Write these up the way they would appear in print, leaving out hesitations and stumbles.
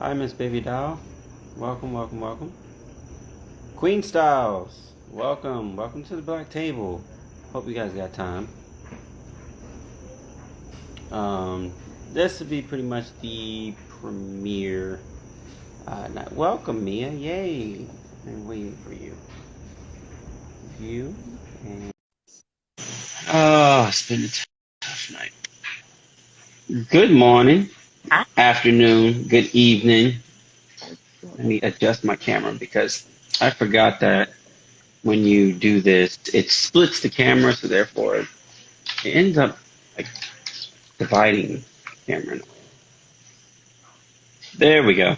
Hi, Miss Baby Doll. Welcome, welcome, welcome. Queen Styles. Welcome, welcome to the Black Table. Hope you guys got time. Um, this would be pretty much the premiere. Welcome, Mia. Yay! I'm waiting for you. You and it's been a tough night. Good morning, afternoon, good evening. Let me adjust my camera because I forgot that when you do this, it splits the camera, so therefore it ends up like dividing the camera. There we go.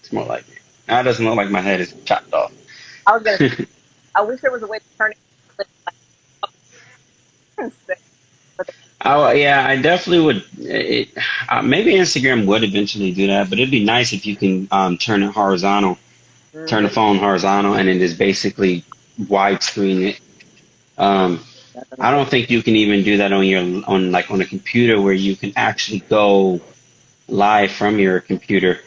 It's more like it. Now it doesn't look like my head is chopped off. I was gonna say, I wish there was a way to turn it like, but Oh yeah, I definitely would. Maybe Instagram would eventually do that, but it'd be nice if you can turn it horizontal, turn the phone horizontal, and it is basically widescreen it. Um, that doesn't I work. don't think you can even do that on on a computer where you can actually go live from your computer.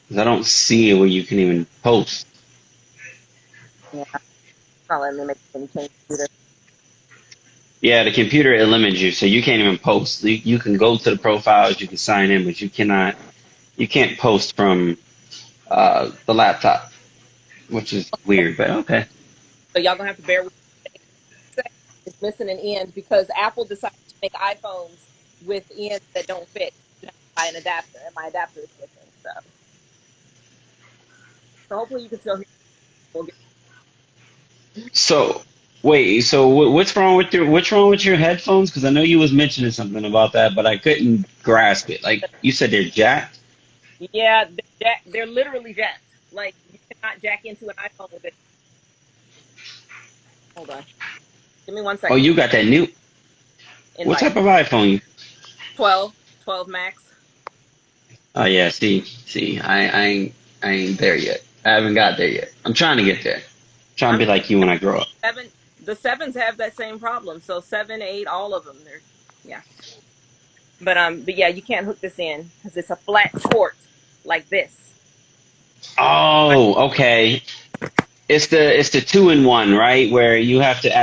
'Cause I don't see where you can even post. Yeah, it's not letting me make any changes either. Yeah, the computer it limits you, so you can't even post. You can go to the profiles, you can sign in, but you can't post from the laptop, which is weird, but okay. So y'all gonna have to bear with me. It's missing an end because Apple decided to make iPhones with ends that don't fit. You have to buy an adapter, and my adapter is missing. So hopefully you can still hear me. We'll get So wait, so what's wrong with your headphones? Because I know you was mentioning something about that, but I couldn't grasp it. Like you said, they're jacked. yeah, they're literally jacked. Like you cannot jack into an iPhone with it. Hold on, give me one Oh, second. you got that new. What Invite type of iPhone? 12 Max. Oh yeah, see, I ain't there yet. I haven't got there yet. I'm trying to get there. Trying I to be mean, like you when I grow up. the sevens have that same problem. So 7, 8, all of them. They're yeah. But yeah, you can't hook this in because it's a flat port like this. Oh, okay. It's the two in one, right? Where you have to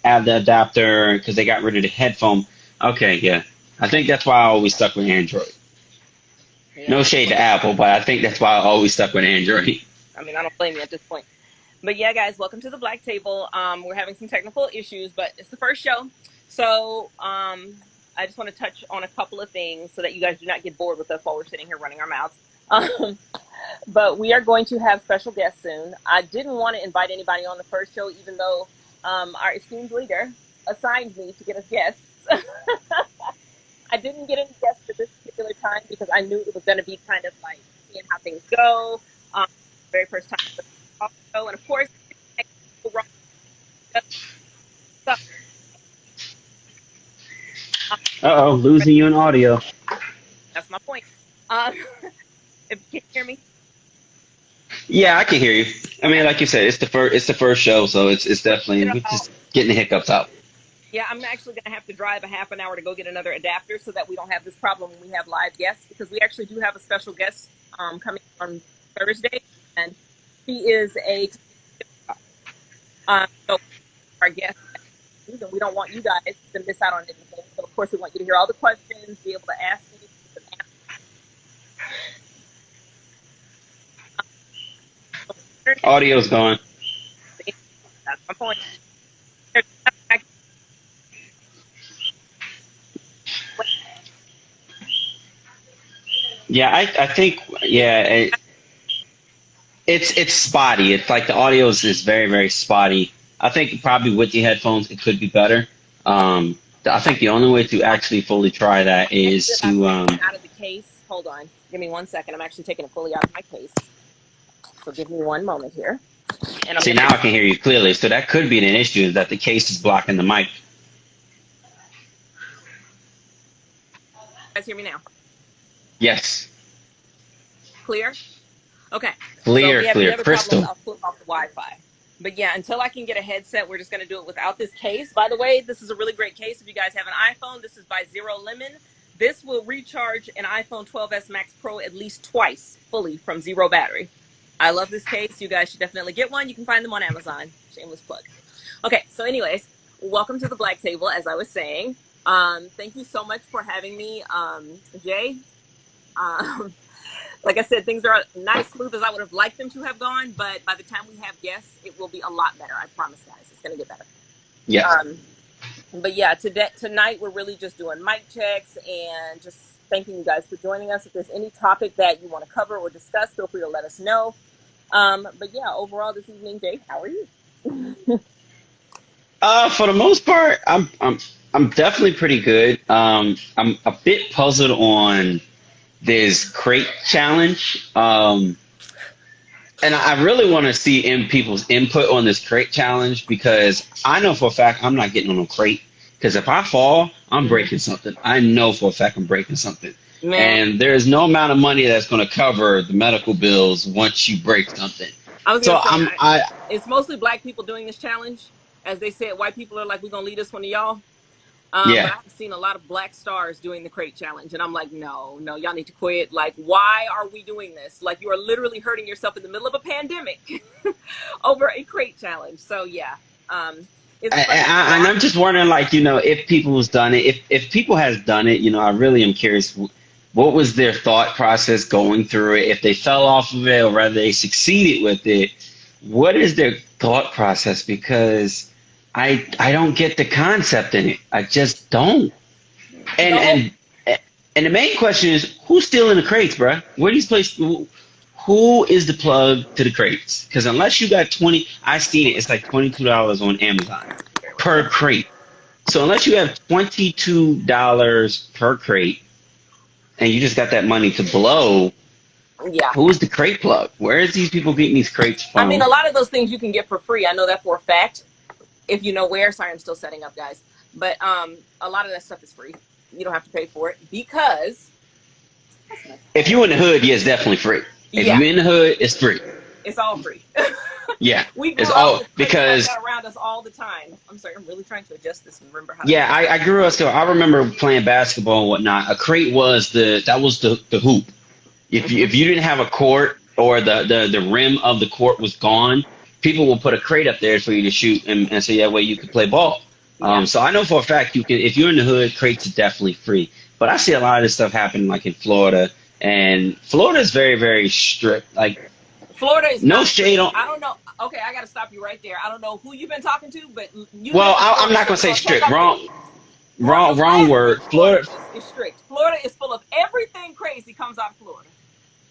add the adapter because they got rid of the headphone. Okay, yeah. I think that's why I always stuck with Android. No Yeah, shade to Apple, but I think that's why I always stuck with Android. I mean, I don't blame you at this point. But yeah, guys, welcome to the Black Table. We're having some technical issues, but it's the first show, so I just want to touch on a couple of things so that you guys do not get bored with us while we're sitting here running our mouths. Um, but we are going to have special guests soon. I didn't want to invite anybody on the first show, even though our esteemed leader assigned me to get us guests. I didn't get any guests at this particular time because I knew it was going to be kind of like seeing how things go. Very first time show, and of course, so, um, Uh-oh, losing you in audio. that's my point. Um, if you can hear me, Yeah, I can hear you. I mean, okay. like you said, it's the first show, so it's definitely we're I'll, just getting the hiccups out. yeah, I'm actually going to have to drive a half an hour to go get another adapter so that we don't have this problem when we have live guests because we actually do have a special guest coming on Thursday, and he is a so our guest, and we don't want you guys to miss out on anything. So of course, we want you to hear all the questions, be able to ask me. Audio's gone. That's my point. Yeah, I think yeah, it's spotty. It's like the audio is very very spotty. I think probably with the headphones it could be better. I think the only way to actually fully try that is I'm to taking it out of the case. Hold on. Give me one second. I'm actually taking it fully out of my case. So give me one moment here. And I'm see going to now I can hear you clearly. So that could be an issue is that the case is blocking the mic. guys hear me now. Yes, Clear? Okay. So if clear, we have any clear, other problems, crystal. I'll flip off the Wi-Fi. But yeah, until I can get a headset, we're just going to do it without this case. By the way, this is a really great case. If you guys have an iPhone, this is by Zero Lemon. This will recharge an iPhone 12s Max Pro at least twice fully from zero battery. I love this case. You guys should definitely get one. You can find them on Amazon. Shameless plug. Okay, so anyways, welcome to the Black Table, as I was saying. Thank you so much for having me, Jay. Like I said, things are not as smooth as I would have liked them to have gone, but by the time we have guests, it will be a lot better. I promise, guys. It's going to get better. Yeah. But yeah, tonight we're really just doing mic checks and just thanking you guys for joining us. If there's any topic that you want to cover or discuss, feel free to let us know. But yeah, overall this evening, Jay, how are you? For the most part, I'm definitely pretty good. I'm a bit puzzled on this crate challenge. And I really want to see people's input on this crate challenge because I know for a fact I'm not getting on a crate. Because if I fall, I'm breaking something. I know for a fact I'm breaking something. Man. And there's no amount of money that's going to cover the medical bills once you break something. It's mostly black people doing this challenge. As they said, white people are like, we're going to lead this one to y'all. Yeah. But I've seen a lot of black stars doing the crate challenge, and I'm like, no, y'all need to quit. Like, why are we doing this? Like, you are literally hurting yourself in the middle of a pandemic over a crate challenge. So yeah, and I'm just wondering, like, if people's done it, if people has done it, I really am curious. What was their thought process going through it? If they fell off of it, or rather they succeeded with it, what is their thought process? Because I don't get the concept in it. I just don't. And the main question is, who's stealing the crates, bruh? Where these places? Who is the plug to the crates? Because unless you got I seen it. It's like $22 on Amazon per crate. So unless you have $22 per crate, and you just got that money to blow, yeah. Who's the crate plug? Where is these people getting these crates from? I mean, a lot of those things you can get for free. I know that for a fact. If you know where, sorry, I'm still setting up, guys. But a lot of that stuff is free. You don't have to pay for it because if you're in the hood, yeah, it's definitely free. If you're in the hood, it's free. It's all free. Yeah, we grew it's up all with because like that around us all the time. I'm sorry, I'm really trying to adjust this and remember how. Yeah, I grew up still. I remember playing basketball and whatnot. A crate was the hoop. If you didn't have a court or the rim of the court was gone, people will put a crate up there for you to shoot, and so that way you could play ball. Yeah. So I know for a fact you can. If you're in the hood, crates are definitely free. But I see a lot of this stuff happen like in Florida, and Florida is very, very strict. Like Florida is no shade on. I don't know. Okay, I got to stop you right there. I don't know who you've been talking to, but I'm not gonna say strict. Wrong word. Florida is strict. Florida is full of everything crazy comes out of Florida.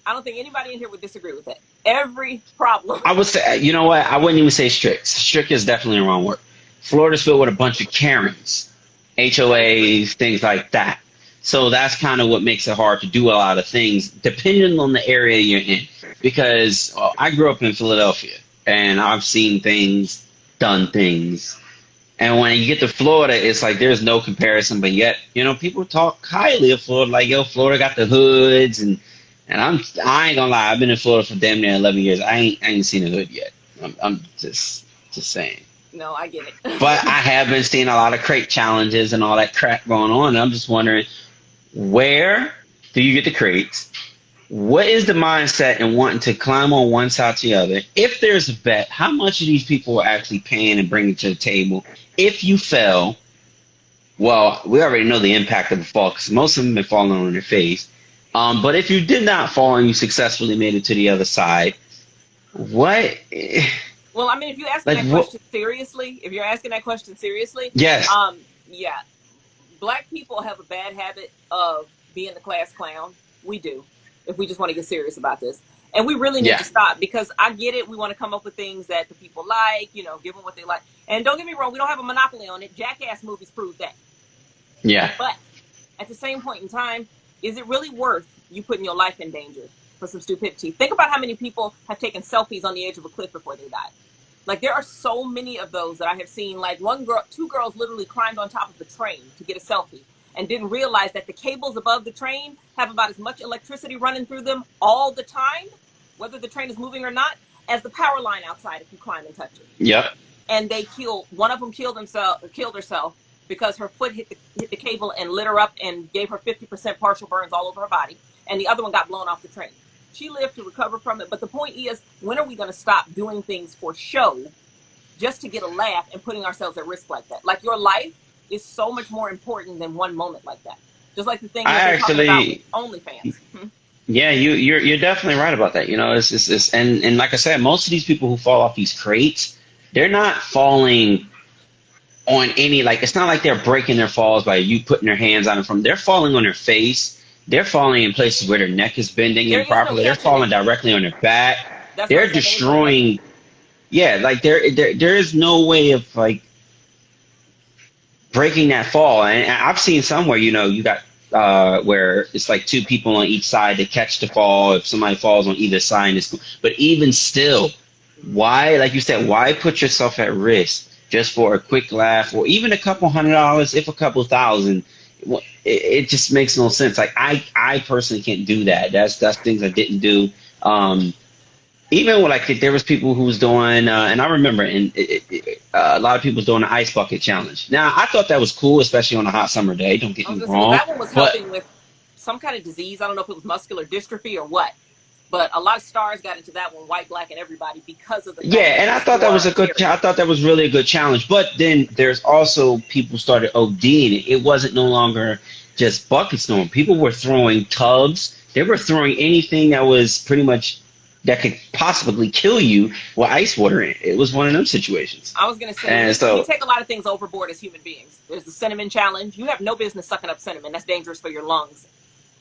I don't think anybody in here would disagree with that. Every problem. I would say, you know what? I wouldn't even say strict. Strict is definitely the wrong word. Florida's filled with a bunch of Karens, HOAs, things like that. So that's kind of what makes it hard to do a lot of things, depending on the area you're in. Because I grew up in Philadelphia, and I've seen things, done things. And when you get to Florida, it's like there's no comparison. But yet, people talk highly of Florida, like, yo, Florida got the hoods, and I ain't gonna lie, I've been in Florida for damn near 11 years. I ain't seen a hood yet. I'm just saying. No, I get it. But I have been seeing a lot of crate challenges and all that crap going on. And I'm just wondering, where do you get the crates? What is the mindset in wanting to climb on one side to the other? If there's a bet, how much of these people are actually paying and bringing to the table? If you fell, well, we already know the impact of the fall because most of them have been falling on their face. But if you did not fall and you successfully made it to the other side, what? Well, I mean, if you ask that question seriously, yes. Yeah, black people have a bad habit of being the class clown. We do, if we just want to get serious about this. And we really need to stop because I get it. We want to come up with things that the people like, give them what they like. And don't get me wrong, we don't have a monopoly on it. Jackass movies prove that. Yeah. But at the same point in time, is it really worth you putting your life in danger for some stupidity? Think about how many people have taken selfies on the edge of a cliff before they died. Like, there are so many of those that I have seen. Like, two girls literally climbed on top of the train to get a selfie and didn't realize that the cables above the train have about as much electricity running through them all the time, whether the train is moving or not, as the power line outside if you climb and touch it. Yep. And one of them killed herself because her foot hit the cable and lit her up and gave her 50% partial burns all over her body, and the other one got blown off the train. She lived to recover from it, but the point is, when are we going to stop doing things for show just to get a laugh and putting ourselves at risk like that? Like, your life is so much more important than one moment like that. Just like the thing I that they're talking about with actually, OnlyFans. yeah, you're definitely right about that. You know, it's and like I said, most of these people who fall off these crates, they're not falling on any, like, it's not like they're breaking their falls by you putting their hands on them from. They're falling on their face. They're falling in places where their neck is bending There is no improperly. They're catching it. falling directly on their back. That's what I'm They're saying. There is no catching it. destroying. Yeah, like there is no way of like breaking that fall. And I've seen somewhere, you know, you got where it's like two people on each side to catch the fall. If somebody falls on either side, but even still, why, like you said, why put yourself at risk just for a quick laugh or even a couple $100, if a couple thousand? It just makes no sense. Like I personally can't do that. That's things I didn't do. Even when, like, there was people who was doing, and I remember, a lot of people was doing the ice bucket challenge. Now, I thought that was cool, especially on a hot summer day. Don't get I was me gonna say, well, wrong, that one was but helping with some kind of disease. I don't know if it was muscular dystrophy or what, but a lot of stars got into that one, white, black, and everybody, because of the fact yeah, that and it I was thought that was more a good. scary. I thought that was really a good challenge. But then there's also people started ODing. It wasn't no longer just buckets. No, people were throwing tubs. They were throwing anything that was pretty much that could possibly kill you with ice water in it. It was one of them situations. I was gonna say, And we so, take a lot of things overboard as human beings. There's the cinnamon challenge. You have no business sucking up cinnamon. That's dangerous for your lungs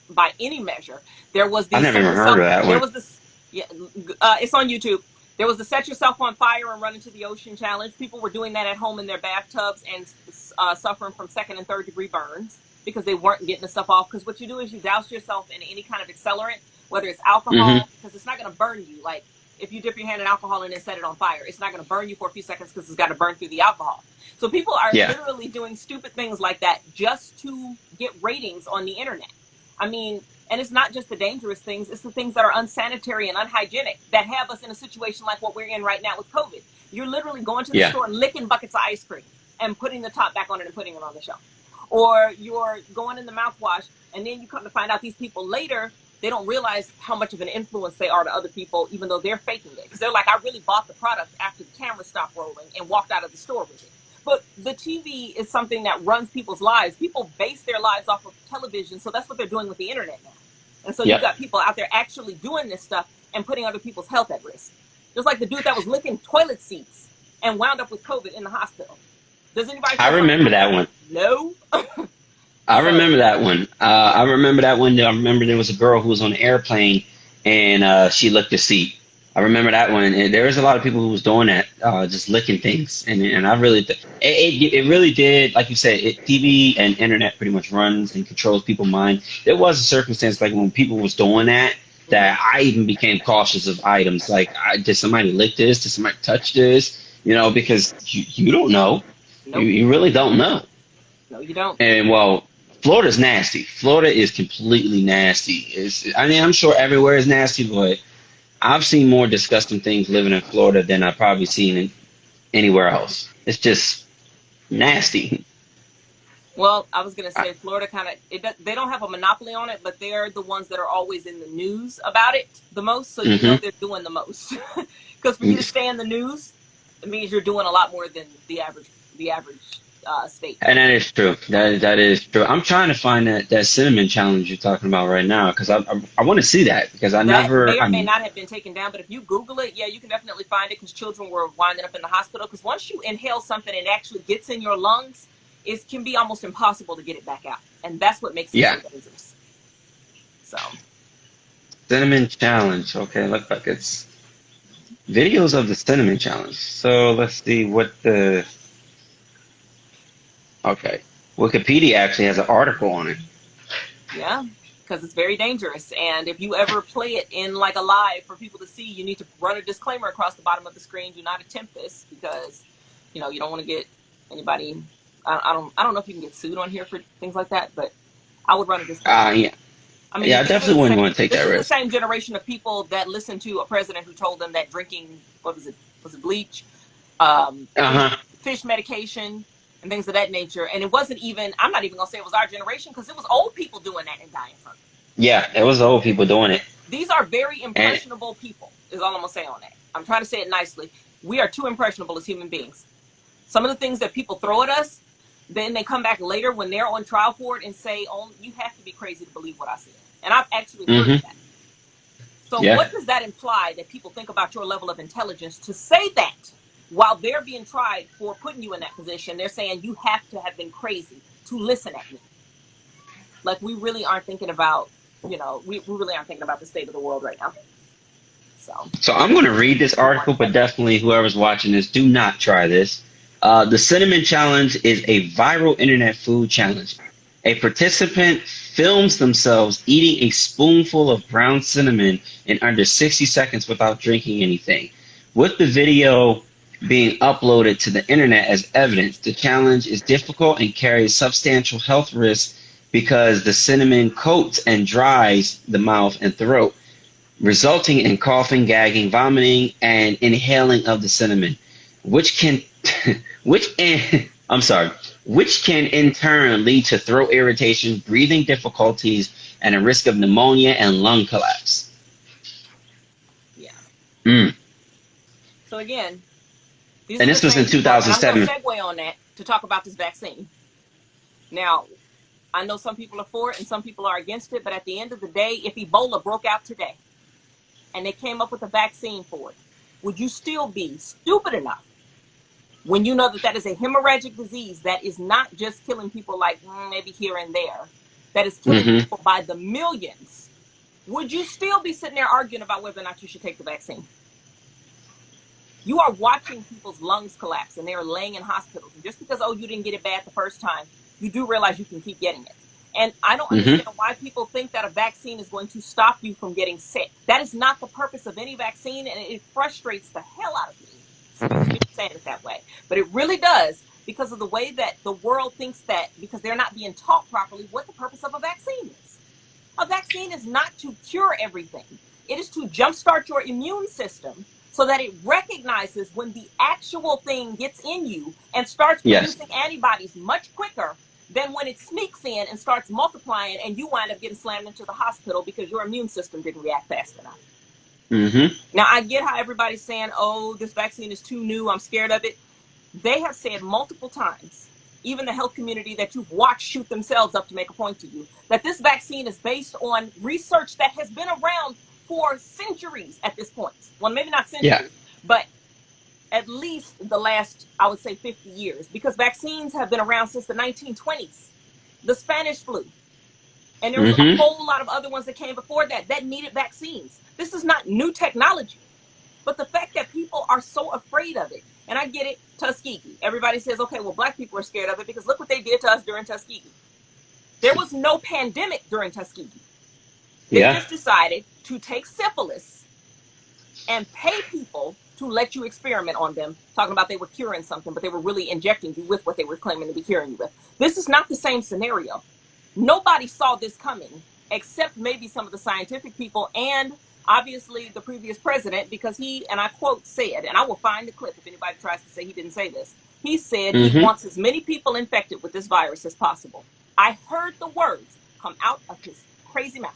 by any measure. There was I the never set even heard yourself. of that There one. was this. Yeah, it's on YouTube. There was the set yourself on fire and run into the ocean challenge. People were doing that at home in their bathtubs and suffering from second and third degree burns because they weren't getting the stuff off. Because what you do is you douse yourself in any kind of accelerant, whether it's Hmm. alcohol, because it's not going to burn you. Like, if you dip your hand in alcohol and then set it on fire, it's not going to burn you for a few seconds because it's got to burn through the alcohol. So people are Yeah. literally doing stupid things like that just to get ratings on the internet. I mean, and it's not just the dangerous things, it's the things that are unsanitary and unhygienic that have us in a situation like what we're in right now with COVID. You're literally going to the Yeah. store and licking buckets of ice cream and putting the top back on it and putting it on the shelf. Or you're going in the mouthwash, and then you come to find out these people later, they don't realize how much of an influence they are to other people, even though they're faking it. Because they're like, I really bought the product after the camera stopped rolling and walked out of the store with it. But the TV is something that runs people's lives. People base their lives off of television, so that's what they're doing with the internet now. And so you've Yep. got people out there actually doing this stuff and putting other people's health at risk. Just like the dude that was licking toilet seats and wound up with COVID in the hospital. Does anybody I feel something remember like that that? one. No. I So, remember that one. I remember that one. I remember there was a girl who was on an airplane and she licked the seat. I remember that one. And there was a lot of people who was doing that, just licking things. And I really, it really did, like you said, TV and internet pretty much runs and controls people's mind. There was a circumstance like when people was doing that, that I even became cautious of items. Like, did somebody lick this? Did somebody touch this? You know, because you don't know. nope. You really don't know. No, you don't. And well, Florida's nasty. Florida is completely nasty. I mean, I'm sure everywhere is nasty, but I've seen more disgusting things living in Florida than I've probably seen anywhere else. It's just nasty. Well, I was going to I, say Florida kind of, they don't have a monopoly on it, but they're the ones that are always in the news about it the most. So you know hmm they're doing the most. Because for you to stay in the news, it means you're doing a lot more than the average state. And that is true. That is true. I'm trying to find that cinnamon challenge you're talking about right now because I want to see that because I That never. may or may not have been taken down, but if you Google it, yeah, you can definitely find it because children were winding up in the hospital. Because once you inhale something and it actually gets in your lungs, it can be almost impossible to get it back out. And that's what makes it Yeah, so dangerous. So, cinnamon challenge. Okay, look like it's videos of the cinnamon challenge. So let's see what the. Okay, Wikipedia actually has an article on it. yeah, because it's very dangerous. And if you ever play it in like a live for people to see, you need to run a disclaimer across the bottom of the screen. Do not attempt this because, you don't want to get anybody. I don't know if you can get sued on here for things like that, but I would run a disclaimer. Yeah, I yeah, mean, I definitely wouldn't want to take this that is the risk. same generation of people that listened to a president who told them that drinking, what was it bleach, um, fish Uh huh. fish medication, and things of that nature. And it wasn't even, I'm not even going to say it was our generation, because it was old people doing that and dying from it. Yeah, it was old people doing it. These are very And impressionable people, is all I'm going to say on that. I'm trying to say it nicely. We are too impressionable as human beings. Some of the things that people throw at us, then they come back later when they're on trial for it and say, oh, you have to be crazy to believe what I said. And I've actually heard that. So yeah. what does that imply that people think about your level of intelligence to say that while they're being tried for putting you in that position? They're saying you have to have been crazy to listen at me. Like, we really aren't thinking about, we really aren't thinking about the state of the world right now. So I'm going to read this article, but definitely whoever's watching this, do not try this. The Cinnamon Challenge is a viral internet food challenge. A participant films themselves eating a spoonful of ground cinnamon in under 60 seconds without drinking anything. With the video being uploaded to the internet as evidence, the challenge is difficult and carries substantial health risks because the cinnamon coats and dries the mouth and throat, resulting in coughing, gagging, vomiting, and inhaling of the cinnamon, which can, which can in turn lead to throat irritation, breathing difficulties, and a risk of pneumonia and lung collapse. Yeah. Mm. So again, these And are this the was in same people, and I'm going 2007. to segue on that to talk about this vaccine. Now, I know some people are for it and some people are against it, but at the end of the day, if Ebola broke out today and they came up with a vaccine for it, would you still be stupid enough, when you know that that is a hemorrhagic disease that is not just killing people like maybe here and there, that is killing people by the millions, would you still be sitting there arguing about whether or not you should take the vaccine? You are watching people's lungs collapse and they're laying in hospitals. And just because, you didn't get it bad the first time, you do realize you can keep getting it. And I don't understand why people think that a vaccine is going to stop you from getting sick. That is not the purpose of any vaccine, and it frustrates the hell out of me. Excuse me for saying it that way. But it really does, because of the way that the world thinks that, because they're not being taught properly what the purpose of a vaccine is. A vaccine is not to cure everything. It is to jumpstart your immune system so that it recognizes when the actual thing gets in you and starts producing antibodies much quicker than when it sneaks in and starts multiplying and you wind up getting slammed into the hospital because your immune system didn't react fast enough. Now, I get how everybody's saying, this vaccine is too new, I'm scared of it. They have said multiple times, even the health community that you've watched shoot themselves up to make a point to you, that this vaccine is based on research that has been around for centuries at this point. Well, maybe not centuries, but at least the last, I would say, 50 years, because vaccines have been around since the 1920s. The Spanish flu. And there was a whole lot of other ones that came before that needed vaccines. This is not new technology. But the fact that people are so afraid of it, and I get it, Tuskegee. Everybody says, okay, well, black people are scared of it because look what they did to us during Tuskegee. There was no pandemic during Tuskegee. They just decided to take syphilis and pay people to let you experiment on them, talking about they were curing something, but they were really injecting you with what they were claiming to be curing you with. This is not the same scenario. Nobody saw this coming, except maybe some of the scientific people and obviously the previous president, because he, and I quote, said, and I will find the clip if anybody tries to say he didn't say this, he said he wants as many people infected with this virus as possible. I heard the words come out of his crazy mouth.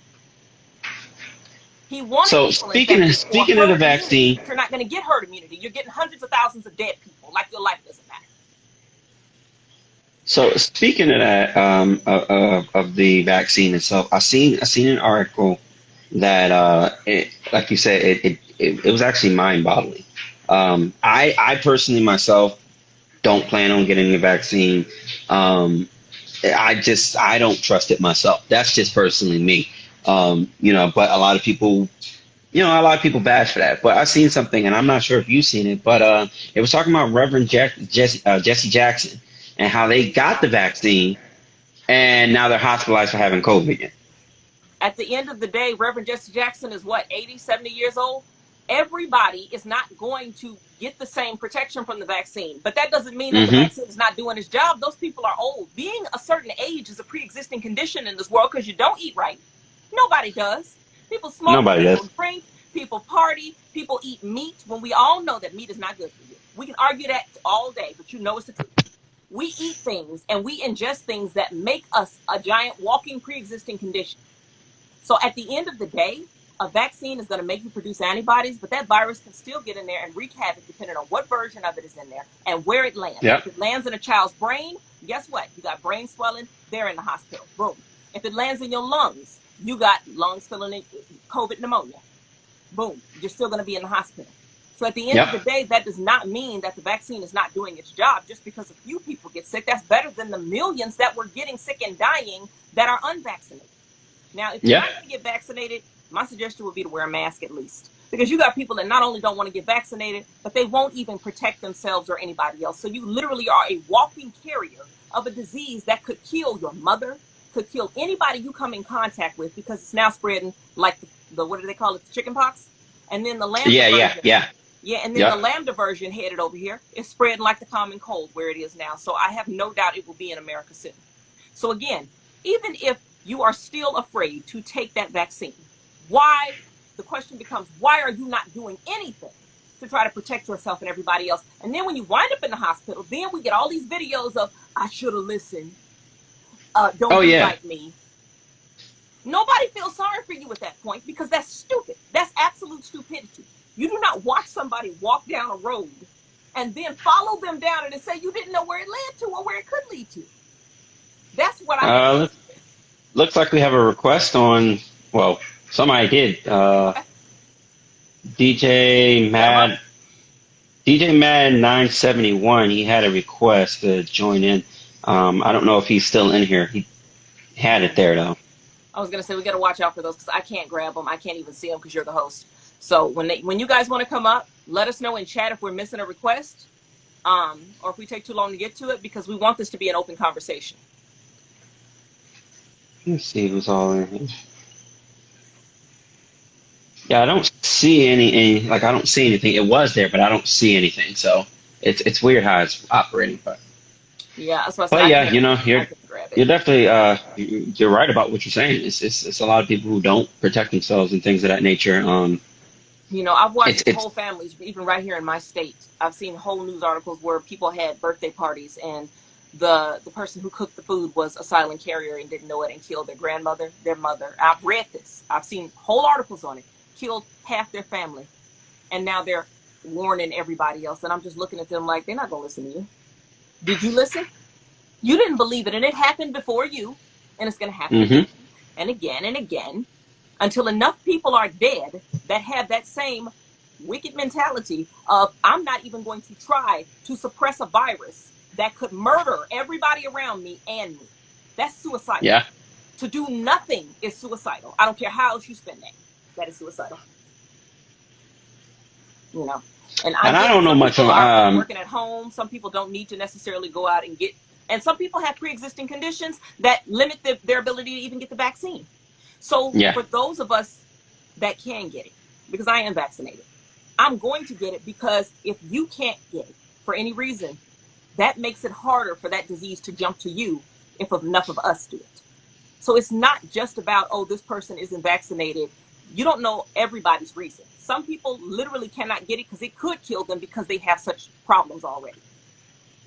He wanted people infected for herd of the vaccine, but you're not going to get herd immunity. You're getting hundreds of thousands of dead people, like your life doesn't matter. So speaking of that, of the vaccine itself, I seen an article that, like you said, it was actually mind-boggling. I personally myself don't plan on getting the vaccine. I don't trust it myself. That's just personally me. But a lot of people, bash for that. But I seen something, and I'm not sure if you've seen it, but it was talking about Reverend Jesse Jackson and how they got the vaccine, and now they're hospitalized for having COVID. At the end of the day, Reverend Jesse Jackson is what, 80, 70 years old? Everybody is not going to get the same protection from the vaccine. But that doesn't mean that the vaccine is not doing its job. Those people are old. Being a certain age is a pre-existing condition in this world because you don't eat right. Nobody does. People smoke, people drink, people party, people eat meat when we all know that meat is not good for you. We can argue that all day, but you know it's the truth. We eat things and we ingest things that make us a giant walking pre-existing condition. So at the end of the day, a vaccine is going to make you produce antibodies, but that virus can still get in there and wreak havoc depending on what version of it is in there and where it lands. Yep. If it lands in a child's brain, guess what? You got brain swelling, they're in the hospital. Boom. If it lands in your lungs, you got lungs filling in COVID pneumonia. Boom. You're still going to be in the hospital. So at the end of the day, that does not mean that the vaccine is not doing its job just because a few people get sick. That's better than the millions that were getting sick and dying that are unvaccinated. Now, if you're not going to get vaccinated, my suggestion would be to wear a mask at least. Because you got people that not only don't want to get vaccinated, but they won't even protect themselves or anybody else. So you literally are a walking carrier of a disease that could kill your mother, could kill anybody you come in contact with, because it's now spreading like the what do they call it, the chicken pox? And then the lambda version. Yeah, and then the lambda version headed over here is spreading like the common cold where it is now. So I have no doubt it will be in America soon. So again, even if you are still afraid to take that vaccine, why? The question becomes, why are you not doing anything to try to protect yourself and everybody else? And then when you wind up in the hospital, then we get all these videos of, I should have listened. Don't be like me. Nobody feels sorry for you at that point because that's stupid. That's absolute stupidity. You do not watch somebody walk down a road and then follow them down and say you didn't know where it led to or where it could lead to. That's what I looks like we have a request on, well, somebody did. DJ Mad 971, he had a request to join in. I don't know if he's still in here. He had it there, though. I was going to say, we got to watch out for those because I can't grab them. I can't even see them because you're the host. So when you guys want to come up, let us know in chat if we're missing a request or if we take too long to get to it, because we want this to be an open conversation. Let's see who's all in here. Yeah, I don't see any like I don't see anything. It was there, but I don't see anything. So it's weird how it's operating. But yeah, that's what but yeah, you're definitely you're right about what you're saying. It's a lot of people who don't protect themselves and things of that nature. I've watched whole families, even right here in my state. I've seen whole news articles where people had birthday parties and the person who cooked the food was a silent carrier and didn't know it and killed their grandmother, their mother. I've read this. I've seen whole articles on it. Killed half their family. And now they're warning everybody else. And I'm just looking at them like, they're not going to listen to you. Did you listen? You didn't believe it. And it happened before you. And it's going to happen again and again and again until enough people are dead that have that same wicked mentality of, I'm not even going to try to suppress a virus that could murder everybody around me and me. That's suicidal. Yeah. To do nothing is suicidal. I don't care how else you spend that. That is suicidal. And I don't know much on working at home. Some people don't need to necessarily go out and get, and some people have pre-existing conditions that limit their ability to even get the vaccine. So for those of us that can get it, because I am vaccinated, I'm going to get it because if you can't get it for any reason, that makes it harder for that disease to jump to you if enough of us do it. So it's not just about, oh, this person isn't vaccinated. You don't know everybody's reason. Some people literally cannot get it because it could kill them because they have such problems already.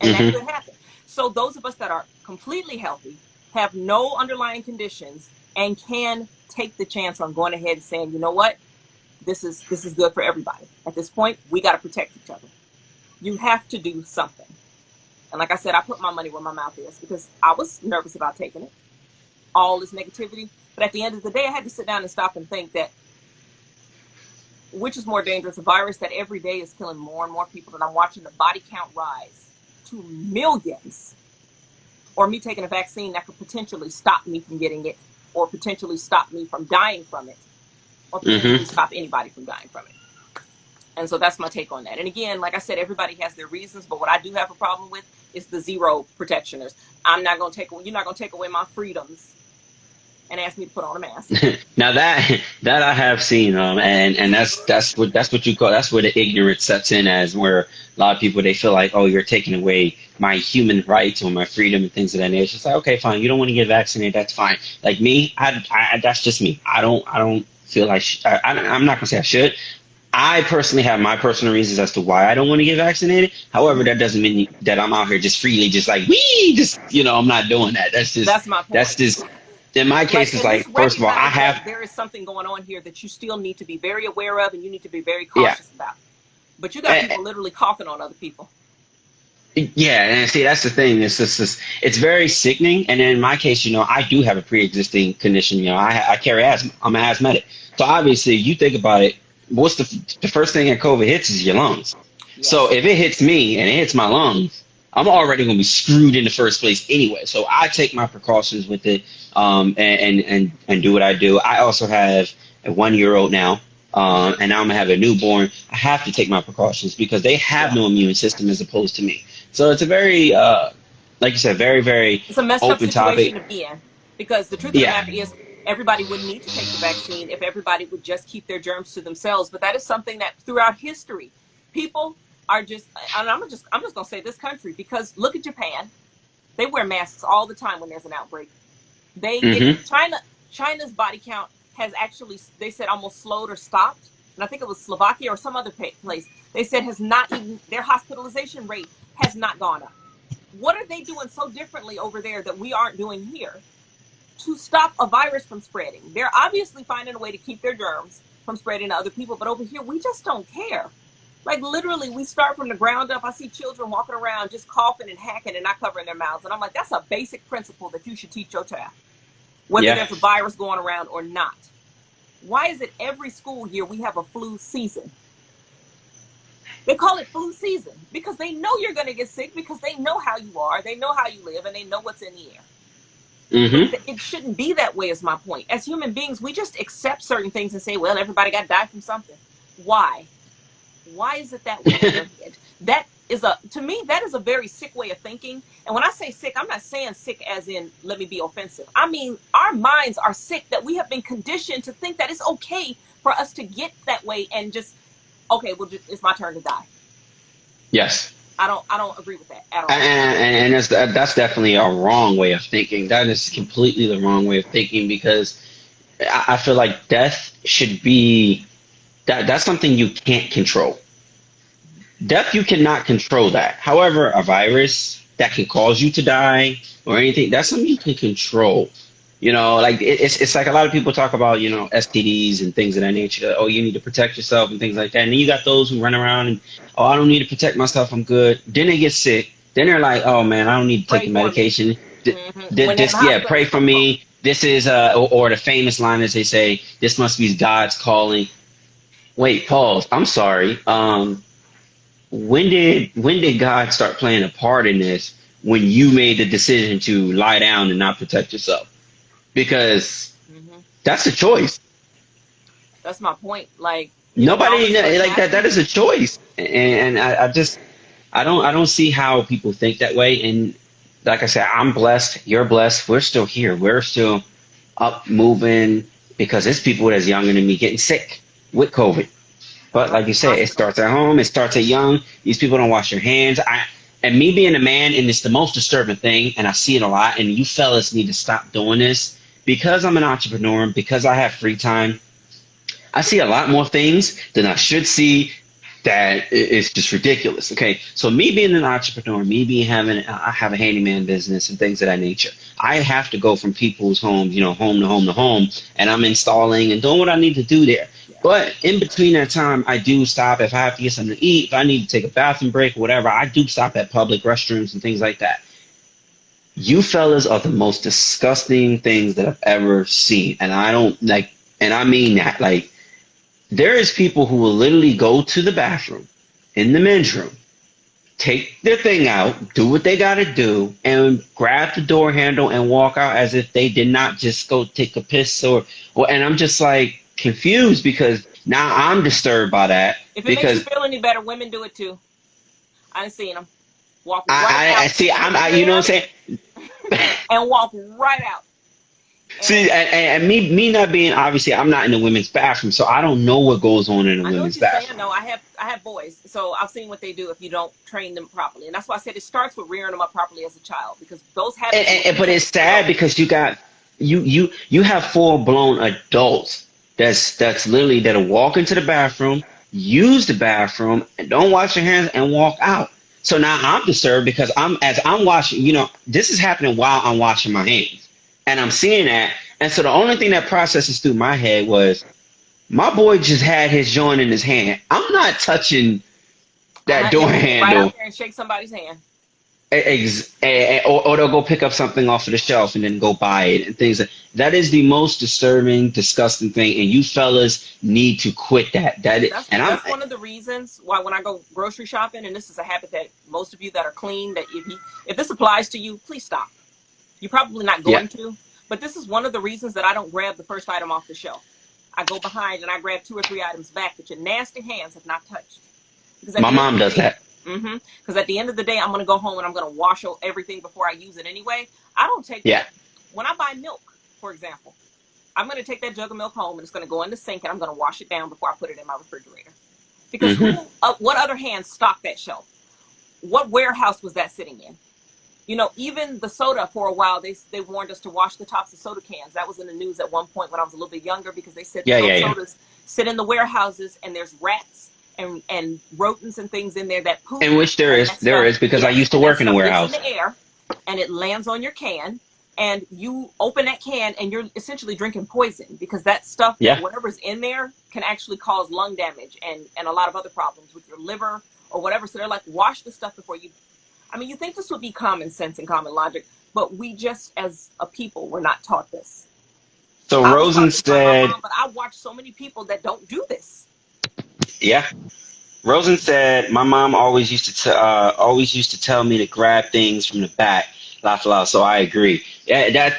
And that could happen. So those of us that are completely healthy, have no underlying conditions, and can take the chance on going ahead and saying, you know what, this is good for everybody. At this point, we got to protect each other. You have to do something. And like I said, I put my money where my mouth is because I was nervous about taking it. All this negativity. But at the end of the day, I had to sit down and stop and think that which is more dangerous, a virus that every day is killing more and more people, and I'm watching the body count rise to millions, or me taking a vaccine that could potentially stop me from getting it, or potentially stop me from dying from it, or potentially stop anybody from dying from it. And so that's my take on that. And again, like I said, everybody has their reasons, but what I do have a problem with is the zero protectioners. You're not going to take away my freedoms and ask me to put on a mask. Now that I have seen, and that's what you call, that's where the ignorance sets in, as where a lot of people, they feel like, oh, you're taking away my human rights or my freedom and things of that nature. It's like, okay, fine, you don't want to get vaccinated, that's fine. Like me, I that's just me. I don't feel like I'm not gonna say I should. I personally have my personal reasons as to why I don't want to get vaccinated. However, Hmm. that doesn't mean that I'm out here just freely, just like, wee, just, I'm not doing that. That's my That's point. just, in my Like, case, it's at least like, first of all, I recognize that have, there is something going on here that you still need to be very aware of and you need to be very yeah. cautious about. But you got people literally coughing on other people. Yeah, and see, that's the thing. It's very sickening. And in my case, I do have a pre-existing condition. I carry asthma. I'm an asthmatic. So Yeah. obviously, you think about it. What's the first thing that COVID hits is your lungs. So Yes. if it hits me and it hits my lungs, I'm already going to be screwed in the first place anyway. So I take my precautions with it, and do what I do. I also have a 1 year old now, Hmm. and now I'm gonna have a newborn. I have to take my precautions because they have Yeah. no immune system as opposed to me. So it's a very, like you said, very, very It's a messed up open topic. situation to be in because the truth of the Yeah. matter is everybody wouldn't need to take the vaccine if everybody would just keep their germs to themselves. But that is something that throughout history, people are just, and I'm just going to say this country because look at Japan. They wear masks all the time when there's an outbreak. They did Mm-hmm. it. China's body count has actually, they said, almost slowed or stopped. And I think it was Slovakia or some other place. They said has not even, their hospitalization rate has not gone up. What are they doing so differently over there that we aren't doing here to stop a virus from spreading? They're obviously finding a way to keep their germs from spreading to other people, but over here we just don't care. Like literally, we start from the ground up. I see children walking around just coughing and hacking and not covering their mouths, and I'm like, that's a basic principle that you should teach your child, whether Yeah. there's a virus going around or not. Why is it every school year we have a flu season? They call it flu season because they know you're going to get sick because they know how you are, they know how you live, and they know what's in the air. But Mm-hmm. it shouldn't be that way, is my point. As human beings, we just accept certain things and say, well, everybody got to die from something. Why? Why is it that way in your head? That is to me, that is a very sick way of thinking. And when I say sick, I'm not saying sick as in, let me be offensive. I mean, our minds are sick that we have been conditioned to think that it's okay for us to get that way and just, okay, well, it's my turn to die. Yes. I don't agree with that at all. And that's definitely a wrong way of thinking. That is completely the wrong way of thinking because I feel like death should be that's something you can't control. Death, you cannot control that. However, a virus that can cause you to die or anything, that's something you can control. Like it's like a lot of people talk about, STDs and things of that nature. Oh, you need to protect yourself and things like that. And then you got those who run around and, oh, I don't need to protect myself. I'm good. Then they get sick. Then they're like, oh man, I don't need to take Pray the for me. medication. When they're in the Yeah, hospital, pray just for pray for me. me. This is, or the famous line as they say, this must be God's calling. Wait, pause. I'm sorry. When did God start playing a part in this when you made the decision to lie down and not protect yourself? Because Hmm. that's a choice. That's my point. Like, Nobody knowledge first like that. That action. is a choice, Yeah. and I don't see how people think that way. And like I said, I'm blessed. You're blessed. We're still here. We're still up moving because there's people that's younger than me getting sick with COVID. But Yep. like you said, it Hospital. starts at home. It starts at young. These people don't wash their hands. And me being a man, and it's the most disturbing thing, and I see it a lot. And you fellas need to stop doing this because I'm an entrepreneur. Because I have free time. I see a lot more things than I should see. That it's just ridiculous. Okay, so me being an entrepreneur, me being I have a handyman business and things of that nature. I have to go from people's homes, home to home to home, and I'm installing and doing what I need to do there. Yeah. But in between that time, I do stop if I have to get something to eat, if I need to take a bathroom break, or whatever. I do stop at public restrooms and things like that. You fellas are the most disgusting things that I've ever seen, and I don't like, and I mean that. Like, there is people who will literally go to the bathroom in the men's room, take their thing out, do what they got to do, and grab the door handle and walk out as if they did not just go take a piss or. And I'm just like confused because now I'm disturbed by that If it makes you because feel any better, women do it too. I've seen them walk right I out, see fix their you know what hair, I'm saying. and walk right out. See, And and me not being, obviously, I'm not in the women's bathroom, so I don't know what goes on in the I know what women's you're saying. bathroom. No, I have boys, so I've seen what they do if you don't train them properly, and that's why I said it starts with rearing them up properly as a child because those habits will But it's retain as sad adults. because you have full blown adults that's literally that'll walk into the bathroom. use the bathroom, and don't wash your hands and walk out. So now I'm disturbed because as I'm washing, this is happening while I'm washing my hands. And I'm seeing that. And so the only thing that processes through my head was my boy just had his joint in his hand. I'm not touching that And door then get right out handle. there and shake somebody's hand. Or they'll go pick up something off of the shelf and then go buy it and things. That is the most disturbing, disgusting thing. And you fellas need to quit that. That's one of the reasons why when I go grocery shopping, and this is a habit that most of you that are clean, that if this applies to you, please stop. You're probably not yeah. going to, but this is one of the reasons that I don't grab the first item off the shelf. I go behind and I grab 2 or 3 items back that your nasty hands have not touched. Because at My the end of mom the does day, that. because at the end of the day, I'm going to go home and I'm going to wash everything before I use it anyway. I don't take Yeah. when I buy milk, for example, I'm going to take that jug of milk home and it's going to go in the sink and I'm going to wash it down before I put it in my refrigerator. Because what other hands stocked that shelf? What warehouse was that sitting in? Even the soda, for a while, they warned us to wash the tops of soda cans. That was in the news at one point when I was a little bit younger, because they said Yeah, that those yeah, yeah. sodas sit in the warehouses and there's rats and rodents and things in there that poop. In which there is because I used to work in a warehouse. Gets in the air and it lands on your can, and you open that can and you're essentially drinking poison, because that stuff, that Yeah. whatever's in there, can actually cause lung damage and a lot of other problems with your liver or whatever. So they're like, wash the stuff before you. I mean, you think this would be common sense and common logic, but we just, as a people, we're not taught this. So I was taught Rosen this by my said, mom, but I watch so many people that don't do this. yeah. Rosen said, my mom always used to tell me to grab things from the back. Laugh loud. So I agree. Yeah,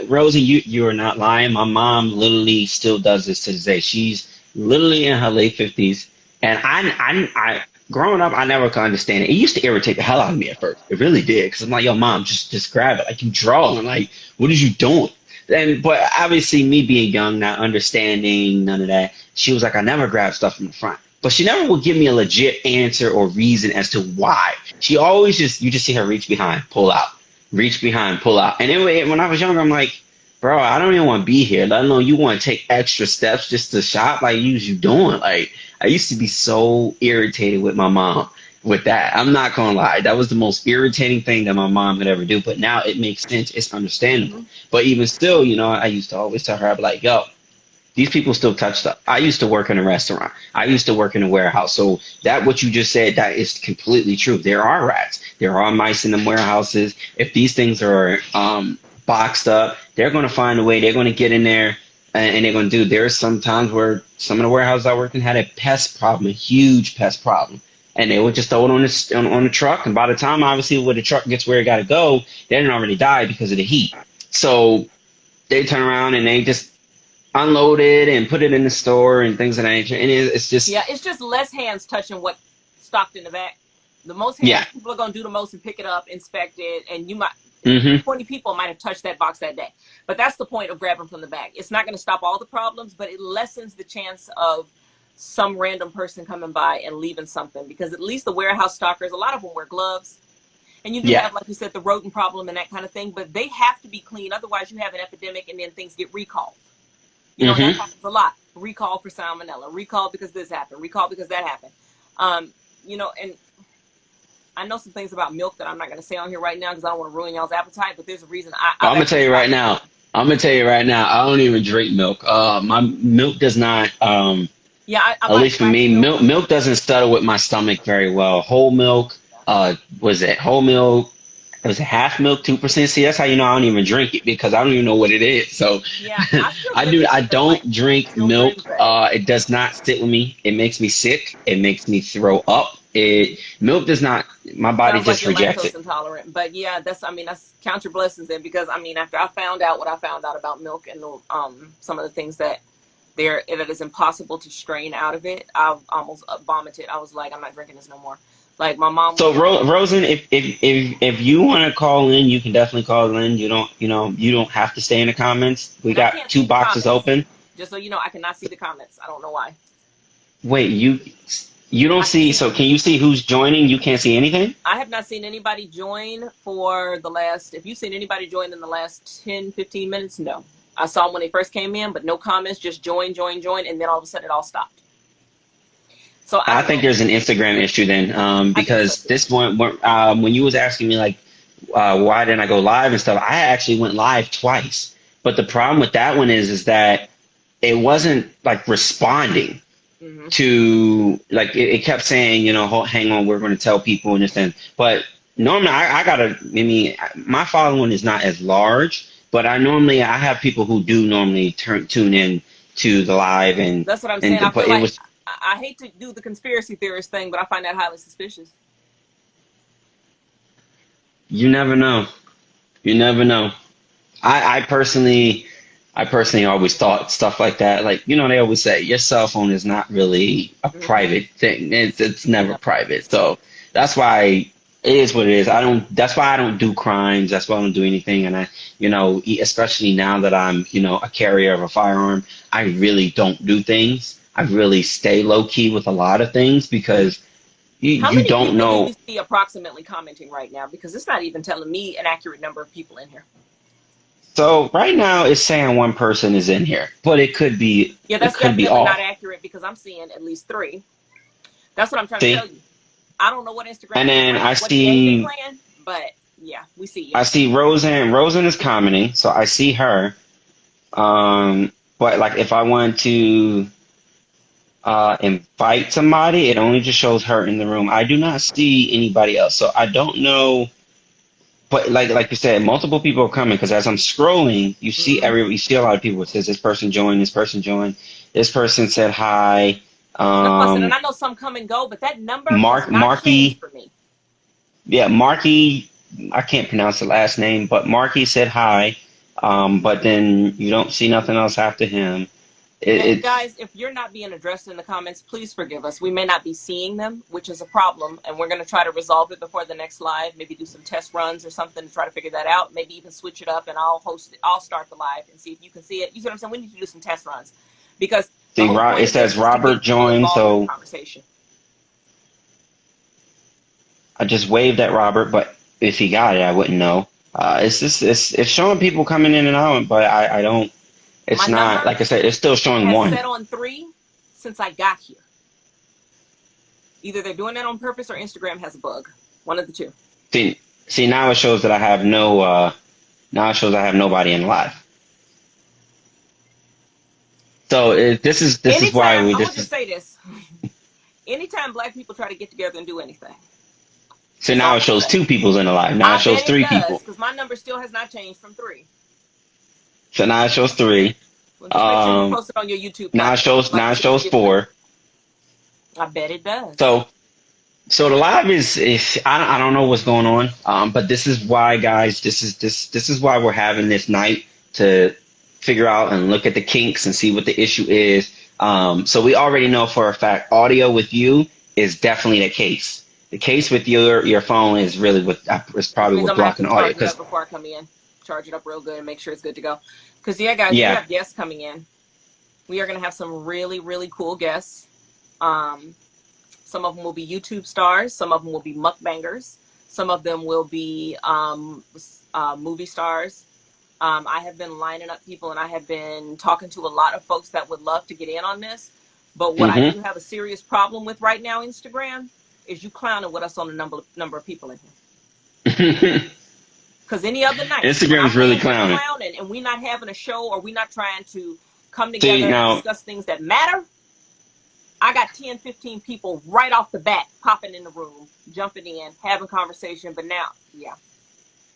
Rosen, you are not lying. My mom literally still does this to this day. She's literally in her late 50s, and I growing up, I never could understand it. It used to irritate the hell out of me at first. It really did, because I'm like, yo, mom, just grab it. Like, you drawing. Like, what are you doing? But obviously, me being young, not understanding none of that, she was like, I never grab stuff from the front. But she never would give me a legit answer or reason as to why. She always you just see her reach behind, pull out, reach behind, pull out. And anyway, when I was younger, I'm like, bro, I don't even want to be here. Let alone you want to take extra steps just to shop. Like, you doing? Like, I used to be so irritated with my mom with that. I'm not gonna lie. That was the most irritating thing that my mom could ever do. But now it makes sense. It's understandable. But even still, I used to always tell her, I'd be like, yo, these people still touch stuff. I used to work in a restaurant. I used to work in a warehouse. So that what you just said, that is completely true. There are rats. There are mice in them warehouses. If these things are boxed up, they're going to find a way. They're going to get in there, and they're going to do. There's some times where some of the warehouses I worked in had a pest problem, a huge pest problem. And they would just throw it on the truck. And by the time, obviously, when the truck gets where it got to go, they didn't already die because of the heat. So they turn around and they just unload it and put it in the store and things of that nature. And it's just it's just less hands touching what stocked in the back. The most hands, people are going to do the most and pick it up, inspect it, and you might 20 people might have touched that box that day. But that's the point of grabbing from the back. It's not going to stop all the problems, but it lessens the chance of some random person coming by and leaving something, because at least the warehouse stockers, a lot of them wear gloves. And you do have, like you said, the rodent problem and that kind of thing, but they have to be clean. Otherwise, you have an epidemic and then things get recalled. And that happens a lot. Recall for salmonella, recall because this happened, recall because that happened. And I know some things about milk that I'm not going to say on here right now because I don't want to ruin y'all's appetite, but there's a reason I'm going to tell you right now. I don't even drink milk. My milk does not, at least for me, milk doesn't settle with my stomach very well. Whole milk, whole milk? It was half milk, 2%. See, that's how you know I don't even drink it, because I don't even know what it is. So I don't drink milk. It does not sit with me. It makes me sick. It makes me throw up. Milk does not. My body just rejects it. Intolerant, but that's count your blessings then, because after I found out what I found out about milk and some of the things that is impossible to strain out of it, I almost vomited. I was like, I'm not drinking this no more. Like my mom. So Rosen, if you want to call in, you can definitely call in. You don't have to stay in the comments. We got 2 boxes open. Just so you know, I cannot see the comments. I don't know why. Wait, you don't see? So can you see who's joining? You can't see anything? I have not seen anybody join for the last. If you've seen anybody join in the last 10, 15 minutes, no. I saw them when they first came in, but no comments. Just join, and then all of a sudden it all stopped. So I I don't think know. there's an Instagram issue then, I think so because too. this one, when you was asking me like, why didn't I go live and stuff, I actually went live twice. But the problem with that one is that it wasn't like responding Hmm. to like it kept saying, hang on, we're going to tell people and this and. But normally, I gotta. I mean, my following is not as large, but I have people who do normally tune in to the live That's what I'm saying. I but feel it like was. I hate to do the conspiracy theorist thing, but I find that highly suspicious. You never know. You never know. I personally always thought stuff like that. Like, they always say your cell phone is not really a Hmm. private thing. It's never No. private. So that's why it is what it is. That's why I don't do crimes. That's why I don't do anything. And especially now that I'm, a carrier of a firearm, I really don't do things. I really stay low key with a lot of things because How you many don't people do know. you see approximately commenting right now? Because it's not even telling me an accurate number of people in here. So right now it's saying one person is in here, but Yeah, it that's could be definitely not off. accurate because I'm seeing at least three. That's what I'm trying to tell See? you. I don't know what And Instagram they then playing, what game they playing, but yeah, we see you. I see Roseanne. Roseanne is commenting, so I see her. But like if I want to invite somebody, it only just shows her in the room. I do not see anybody else, so I don't know. But like you said, multiple people are coming because as I'm scrolling, Hmm. you see a lot of people. It says this person joined, this person joined, this person said hi. That's what I said, and Um, I know some come and go, but that number has Mark not changed Marky, for me. yeah, Marky. I can't pronounce the last name, but Marky said hi. But then you don't see nothing else after him. Yeah, and It's guys, if you're not being addressed in the comments, please forgive us. We may not be seeing them, which is a problem, and we're going to try to resolve it before the next live. Maybe do some test runs or something to try to figure that out. Maybe even switch it up, and I'll host it. I'll start the live and see if you can see it. You see what I'm saying? We need to do some test runs because the see, whole point It of says this is to Robert get people joined, involved in the so conversation. I just waved at Robert. But if he got it, I wouldn't know. It's showing people coming in and out, but I don't. My It's not number like I said. It's still showing has one. set on 3 since I got here. Either they're doing that on purpose or Instagram has a bug. One of the two. See, now it shows that I have no. Now it shows I have nobody in live. So this is why Anytime, we I'm gonna this just is. say this. Anytime black people try to get together and do anything, So that's all now I'm it gonna shows say. two people's in the live. Now it I shows bet it three does people. because my number still has not changed from 3. So now it shows three. Well, just make sure you Um, post it on your YouTube platform so I now can it see what shows you're giving me. four. I bet it does. So So the live is I don't know what's going on, but this is why, guys. This is why we're having this night to figure out and look at the kinks and see what the issue is. So we already know for a fact audio with you is definitely the case. The case with your phone is really what is Which probably means what I'm gonna have to blocking the audio. charge it up Because before I come in. Charge it up real good and make sure it's good to go. Because yeah, guys, we yeah, have guests coming in. We are gonna have some really, really cool guests. Um, Some of them will be YouTube stars. Some of them will be mukbangers. Some of them will be movie stars. I have been lining up people and I have been talking to a lot of folks that would love to get in on this. But what I hmm do have a serious problem with right now, Instagram, is you clowning with us on the number of people in here. Because any other night, when Instagram is I'm really laying here clowning. clowning and we're not having a show or we're not trying to come See together and now, discuss things that matter, I got 10, 15 people right off the bat popping in the room, jumping in, having conversation. But now, yeah,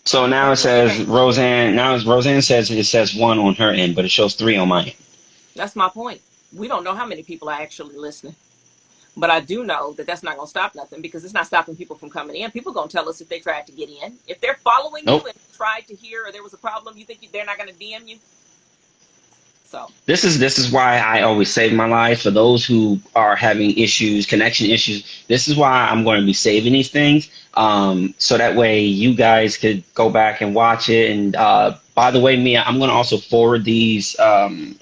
so now can't it play your says games. Roseanne. Now Roseanne says it says one on her end, but it shows three on my end. That's my point. We don't know how many people are actually listening. But I do know that that's not going to stop nothing because it's not stopping people from coming in. People are going to tell us if they tried to get in. If they're following you Nope. and tried to hear or there was a problem, you think they're not going to DM you? So, This is why I always save my life for those who are having issues, connection issues. This is why I'm going to be saving these things, so that way you guys could go back and watch it. And by the way, Mia, I'm going to also forward these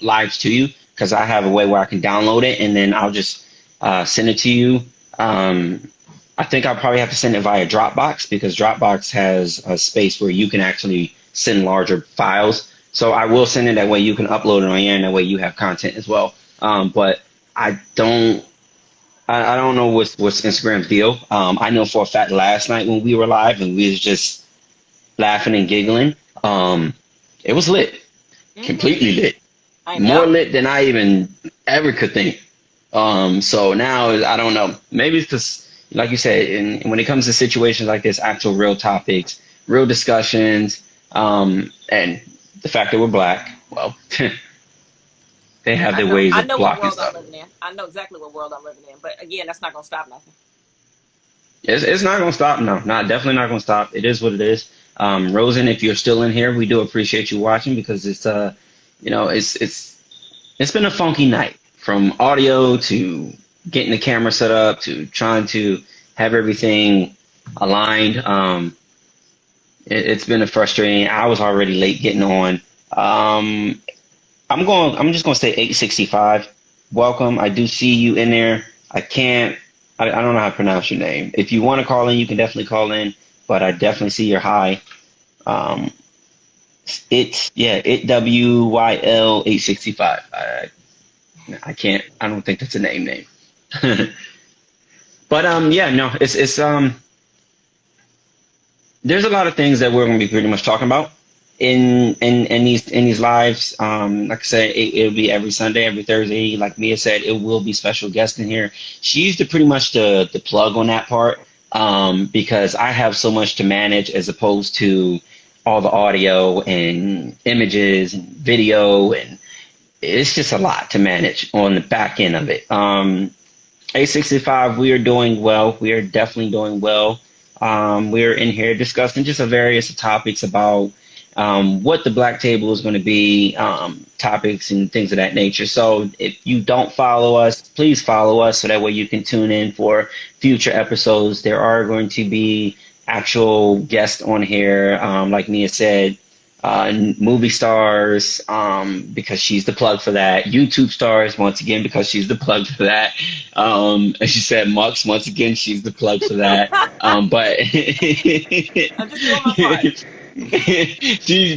lives to you because I have a way where I can download it and then I'll just send it to you. Um, I think I'll probably have to send it via Dropbox because Dropbox has a space where you can actually send larger files. So I will send it that way you can upload it on here and that way you have content as well. But I don't I don't know what's Instagram's deal. I know for a fact last night when we were live and we was just laughing and giggling, um, it was lit, Hmm. completely lit, I more know. lit than I even ever could think. So now I don't know. Maybe it's just like you said, when it comes to situations like this, actual real topics, real discussions, and the fact that we're black, well, they Yeah, have I their know. ways I of know what blocking world I'm stuff. living in. I know exactly what world I'm living in. But again, that's not gonna stop nothing. It's not gonna stop. No, not definitely not gonna stop. It is what it is. Rosen, if you're still in here, we do appreciate you watching because it's it's been a funky night from audio to getting the camera set up to trying to have everything aligned. It's been a frustrating. I was already late getting on. Um, I'm just gonna say 865. Welcome. I do see you in there. I can't. I don't know how to pronounce your name. If you want to call in, you can definitely call in. But I definitely see your hi. Um, it's yeah. It WYL 865. I can't. I don't think that's a name. But yeah. No. It's. There's a lot of things that we're going to be pretty much talking about in these lives. Like I said, it'll be every Sunday, every Thursday. Like Mia said, it will be special guests in here. She's pretty much the plug on that part, because I have so much to manage as opposed to all the audio and images and video, and it's just a lot to manage on the back end of it. A65, we are doing well. We are definitely doing well. We're in here discussing just a various topics about what the black table is going to be, topics and things of that nature. So if you don't follow us, please follow us so that way you can tune in for future episodes. There are going to be actual guests on here, like Nia said, movie stars, because she's the plug for that. YouTube stars, once again, because she's the plug for that. And she said Mux, once again, she's the plug for that. But I'm just doing my part.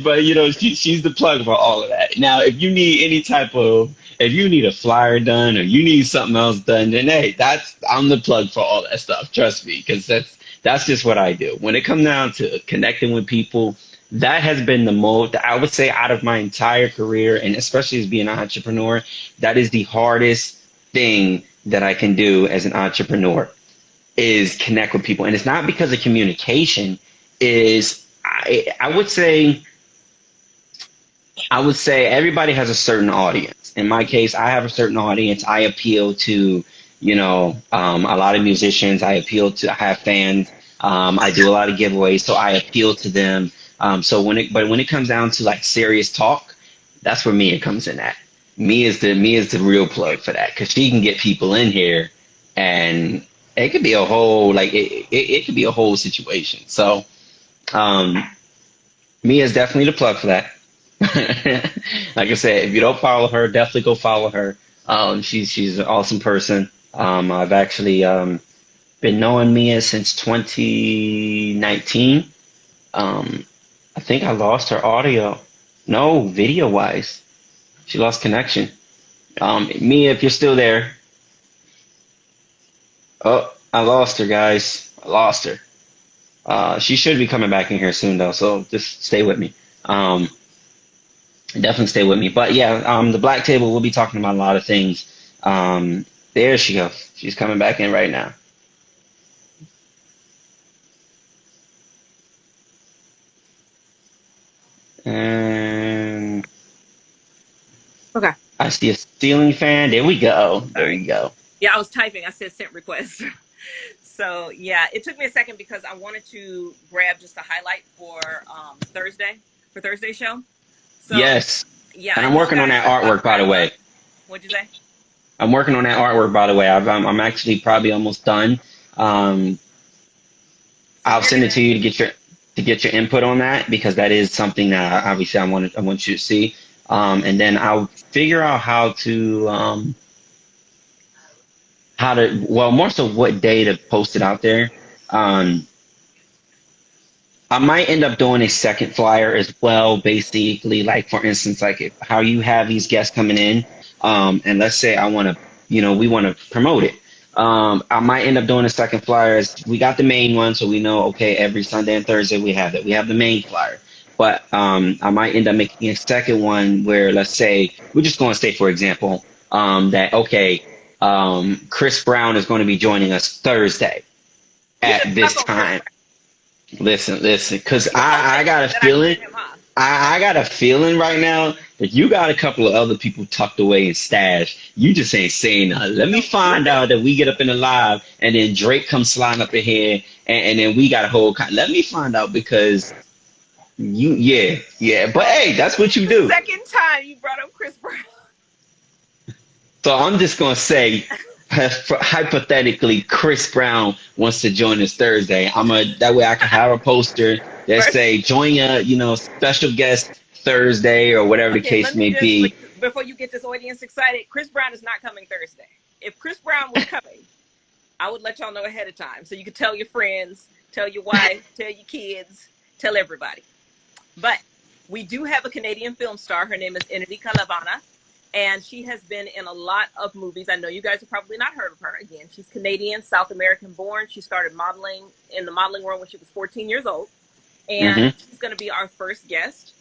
but she's the plug for all of that. Now, if you need any type of, if you need a flyer done or you need something else done, then hey, I'm the plug for all that stuff. Trust me, because that's just what I do. When it comes down to connecting with people, that has been the most, I would say, out of my entire career, and especially as being an entrepreneur, that is the hardest thing that I can do as an entrepreneur is connect with people. And it's not because of communication, is I would say everybody has a certain audience. In my case, I have a certain audience. I appeal to, a lot of musicians. I have fans. I do a lot of giveaways, so I appeal to them. But when it comes down to like serious talk, that's where Mia comes in at. Mia is the real plug for that because she can get people in here, and it could be a whole it could be a whole situation. So um, Mia is definitely the plug for that. Like I said, if you don't follow her, definitely go follow her. She's an awesome person. I've actually been knowing Mia since 2019. Um, I think I lost her audio. No, video wise, she lost connection. Mia, if you're still there, oh, I lost her, guys. I lost her. She should be coming back in here soon, though. So just stay with me. Um, Definitely stay with me. But yeah, the black table, we'll be talking about a lot of things. There she goes. She's coming back in right now. And Okay. I see a ceiling fan. There we go. There Sorry. you go. Yeah, I was typing. I said sent request. So yeah, it took me a second because I wanted to grab just a highlight for Thursday show. So Yes. yeah, And I I'm know working on guys that are about artwork, to by the wrap way. up. What'd you say? I'm working on that artwork, by the way. I'm actually probably almost done. Um, So I'll we're send it to gonna. you to get your input on that because that is something that obviously I want you to see. And then I'll figure out how to well more so what day to post it out there. Um, I might end up doing a second flyer as well, basically like for instance like how you have these guests coming in, and let's say I want to we want to promote it. I might end up doing a second flyer. We got the main one, so we know, okay, every Sunday and Thursday we have that. We have the main flyer. But I might end up making a second one where, let's say, we're just going to say, for example, that, okay, Chris Brown is going to be joining us Thursday You at should this talk on Chris time. Brown. Listen, because You were I hoping got a that I could feeling. get him, huh? I got a feeling right now that you got a couple of other people tucked away in stash. You just ain't saying nothing. Let me No, you find just out that we get up in the live and then Drake comes sliding up in here and then we got a whole let me find out because yeah. But no. hey, that's This what is you the do. second time you brought up Chris Brown. So I'm just gonna say hypothetically Chris Brown wants to join us Thursday. That way I can have a poster that First, say join a special guest Thursday or whatever the okay, let case me may just be. before you get this audience excited, Chris Brown is not coming Thursday. If Chris Brown was coming, I would let y'all know ahead of time so you could tell your friends, tell your wife, tell your kids, tell everybody. But we do have a Canadian film star. Her name is Unedited, and she has been in a lot of movies. I know you guys have probably not heard of her. Again, she's Canadian, South American born. She started modeling in the modeling world when she was 14 years old, and Hmm. she's going to be our first guest.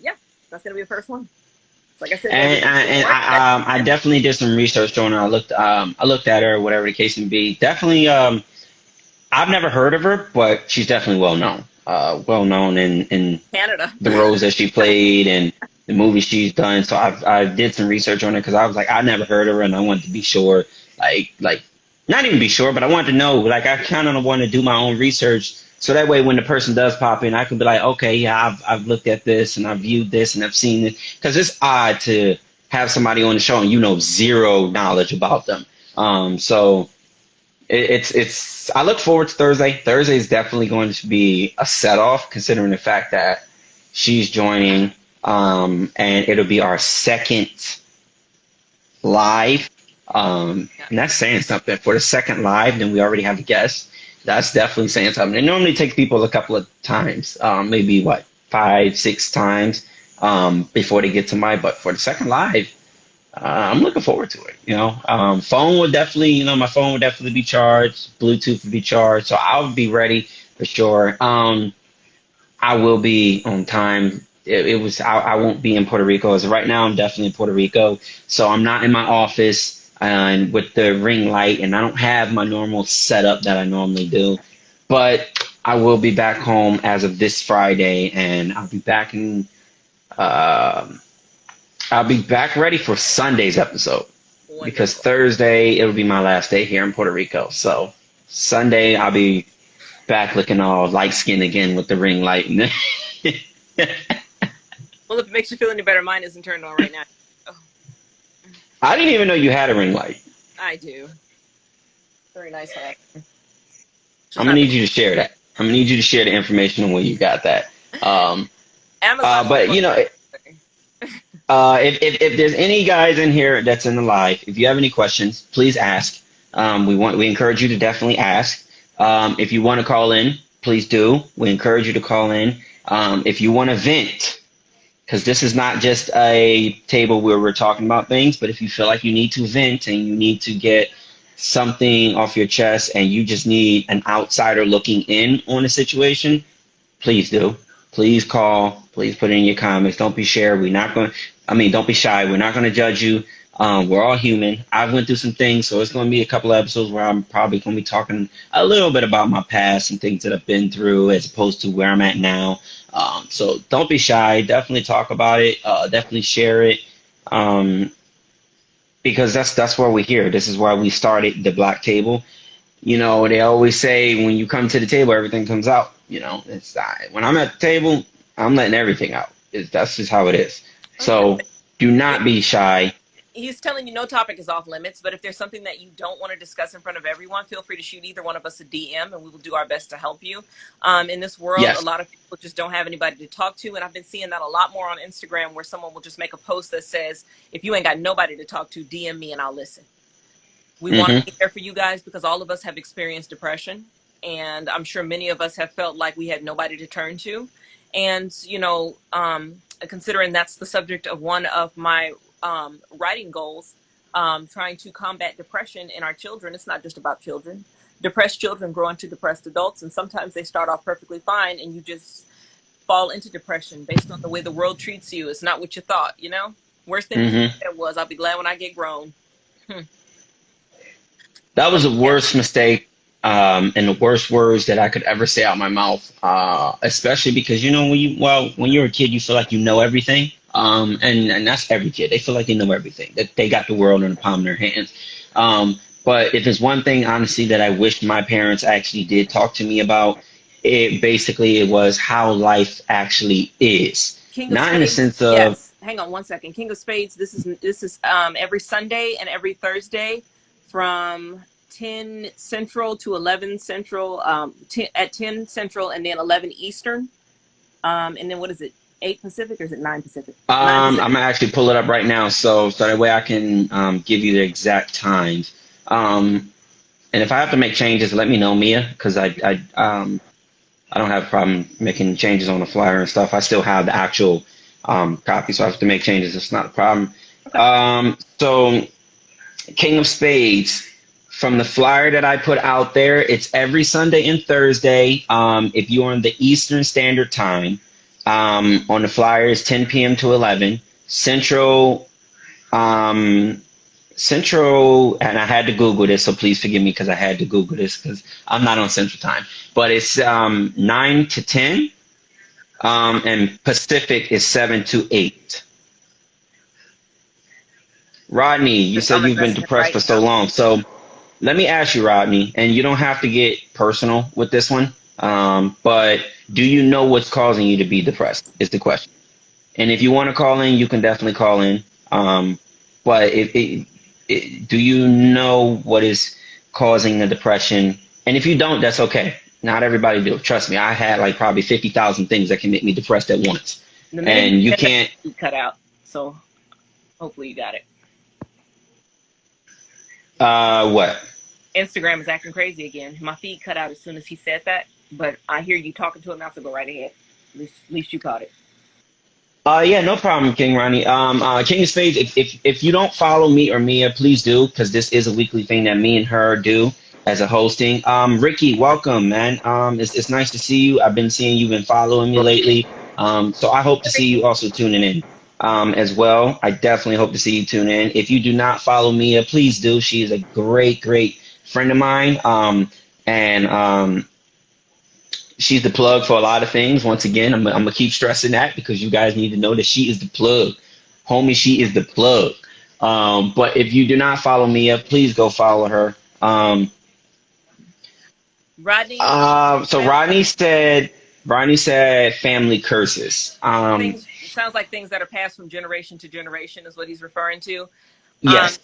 Yeah, that's going to be the first one. Like I said, there'll be more. I definitely did some research on her. I looked at her, whatever the case may be. Definitely, I've never heard of her, but she's definitely well known. Well known in Canada. the roles that she played and the movies she's done. So I did some research on her because I was like I never heard of her and I wanted to be sure, like not even be sure, but I wanted to know. Like I kind of want to do my own research so that way when the person does pop in, I can be like, okay, yeah, I've looked at this and I've viewed this and I've seen it because it's odd to have somebody on the show and you know zero knowledge about them. So it's I look forward to Thursday. Thursday is definitely going to be a set off considering the fact that she's joining and it'll be our second live. Yeah. And that's saying something. For the second live, then we already have a guest. That's definitely saying something. It normally takes people a couple of times, maybe what, 5, 6 times before they get to but for the second live, I'm looking forward to it. Phone would definitely, my phone would definitely be charged. Bluetooth would be charged, so I'll be ready for sure. I will be on time. I won't be in Puerto Rico. As of right now, I'm definitely in Puerto Rico, so I'm not in my office and with the ring light, and I don't have my normal setup that I normally do. But I will be back home as of this Friday, and um I'll be back ready for Sunday's episode because Wonderful. Thursday it'll be my last day here in Puerto Rico. So Sunday I'll be back looking all light skinned again with the ring light. Well, if it makes you feel any better, mine isn't turned on right now. Oh, I didn't even know you had a ring light. I do. Very nice hat. Just I'm gonna not the need you to share that. I'm gonna need you to share the information on where you got that. Um, Amazon. but if there's any guys in here that's in the live, if you have any questions, please ask. We encourage you to definitely ask. If you want to call in, please do. We encourage you to call in. If you want to vent, because this is not just a table where we're talking about things, but if you feel like you need to vent and you need to get something off your chest and you just need an outsider looking in on a situation, please do. Please call. Please put it in your comments. Don't be shy. Don't be shy. We're not going to judge you. We're all human. I've went through some things, so it's going to be a couple of episodes where I'm probably going to be talking a little bit about my past and things that I've been through as opposed to where I'm at now. So don't be shy. Definitely talk about it. Definitely share it. Um, because that's why we're here. This is why we started the Black Table. They always say when you come to the table, everything comes out. It's when I'm at the table, I'm letting everything out. That's just how it is. Oh yeah. So do not be shy. He's telling you no topic is off limits, but if there's something that you don't want to discuss in front of everyone, feel free to shoot either one of us a DM and we will do our best to help you. In this world, a Yes. lot of people just don't have anybody to talk to. And I've been seeing that a lot more on Instagram where someone will just make a post that says, if you ain't got nobody to talk to, DM me and I'll listen. We want to Hmm. be there for you guys because all of us have experienced depression. And I'm sure many of us have felt like we had nobody to turn to. And, considering that's the subject of one of my writing goals, trying to combat depression in our children. It's not just about children. Depressed children grow into depressed adults, and sometimes they start off perfectly fine, and you just fall into depression based on the way the world treats you. It's not what you thought, you know? Worse than anything Mm-hmm. that was. I'll be glad when I get grown. That So was the yeah, worst mistake, and the worst words that I could ever say out my mouth. Especially because when you're a kid, you feel like you know everything. And that's every kid. They feel like they know everything. That they got the world in the palm of their hands. But if there's one thing, honestly, that I wish my parents actually did talk to me about, it was how life actually is. King of Not in the Spades. sense of, Yes. Hang on one second. King of Spades. This is every Sunday and every Thursday from 10 Central to 11 Central, 10, at 10 Central and then 11 Eastern. And then what is it? 8 Pacific or is it 9 Pacific? 9 I'm Pacific. gonna actually pull it up right now, so that way I can give you the exact times. Um, and if I have to make changes, let me know, Mia, because I don't have a problem making changes on the flyer and stuff. I still have the actual copy, so I have to make changes. It's not a problem. Okay. So King of Spades. From the flyer that I put out there, it's every Sunday and Thursday. If you're on the Eastern Standard Time, on the flyer is 10 p.m. to 11 Central. Um, Central, and I had to Google this, so please forgive me because I had to Google this because I'm not on Central Time. But it's 9 to 10, and Pacific is 7 to 8. Rodney, you said I'm you've been addressing it depressed right for so now. long, so let me ask you, Rodney, and you don't have to get personal with this one, but do you know what's causing you to be depressed? Is the question. And if you want to call in, you can definitely call in. But do you know what is causing the depression? And if you don't, that's okay. Not everybody do. Trust me, I had like probably 50,000 things that can make me depressed at once. The minute you And you said that, can't, you cut out. So hopefully you got it. what? Instagram is acting crazy again. My feed cut out as soon as he said that, but I hear you talking to him now, so go right ahead. At least you caught it. Yeah, no problem, King Ronnie. King of Spades, if you don't follow me or Mia, please do, because this is a weekly thing that me and her do as a hosting. Ricky, welcome, man. It's nice to see you. I've been seeing you've been following me lately. So I hope to see you also tuning in, as well. I definitely hope to see you tune in. If you do not follow Mia, please do. She is a great, great friend of mine. And She's the plug for a lot of things. Once again, I'm gonna keep stressing that because you guys need to know that she is the plug, homie. She is the plug. But if you do not follow Mia, please go follow her. Rodney, So family Rodney said family curses. things sounds like things that are passed from generation to generation is what he's referring to. Um, Yes.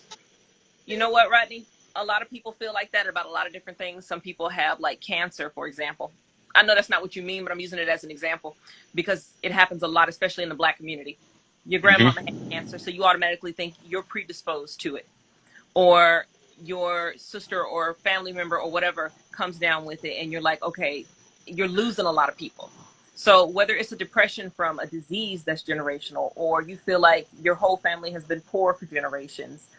you know what, Rodney? A lot of people feel like that about a lot of different things. Some people have like cancer, for example. I know that's not what you mean, but I'm using it as an example because it happens a lot, especially in the Black community. Your grandmama Hmm. had cancer, so you automatically think you're predisposed to it, or your sister or family member or whatever comes down with it, and you're like, okay, you're losing a lot of people. So whether it's a depression from a disease that's generational, or you feel like your whole family has been poor for generations,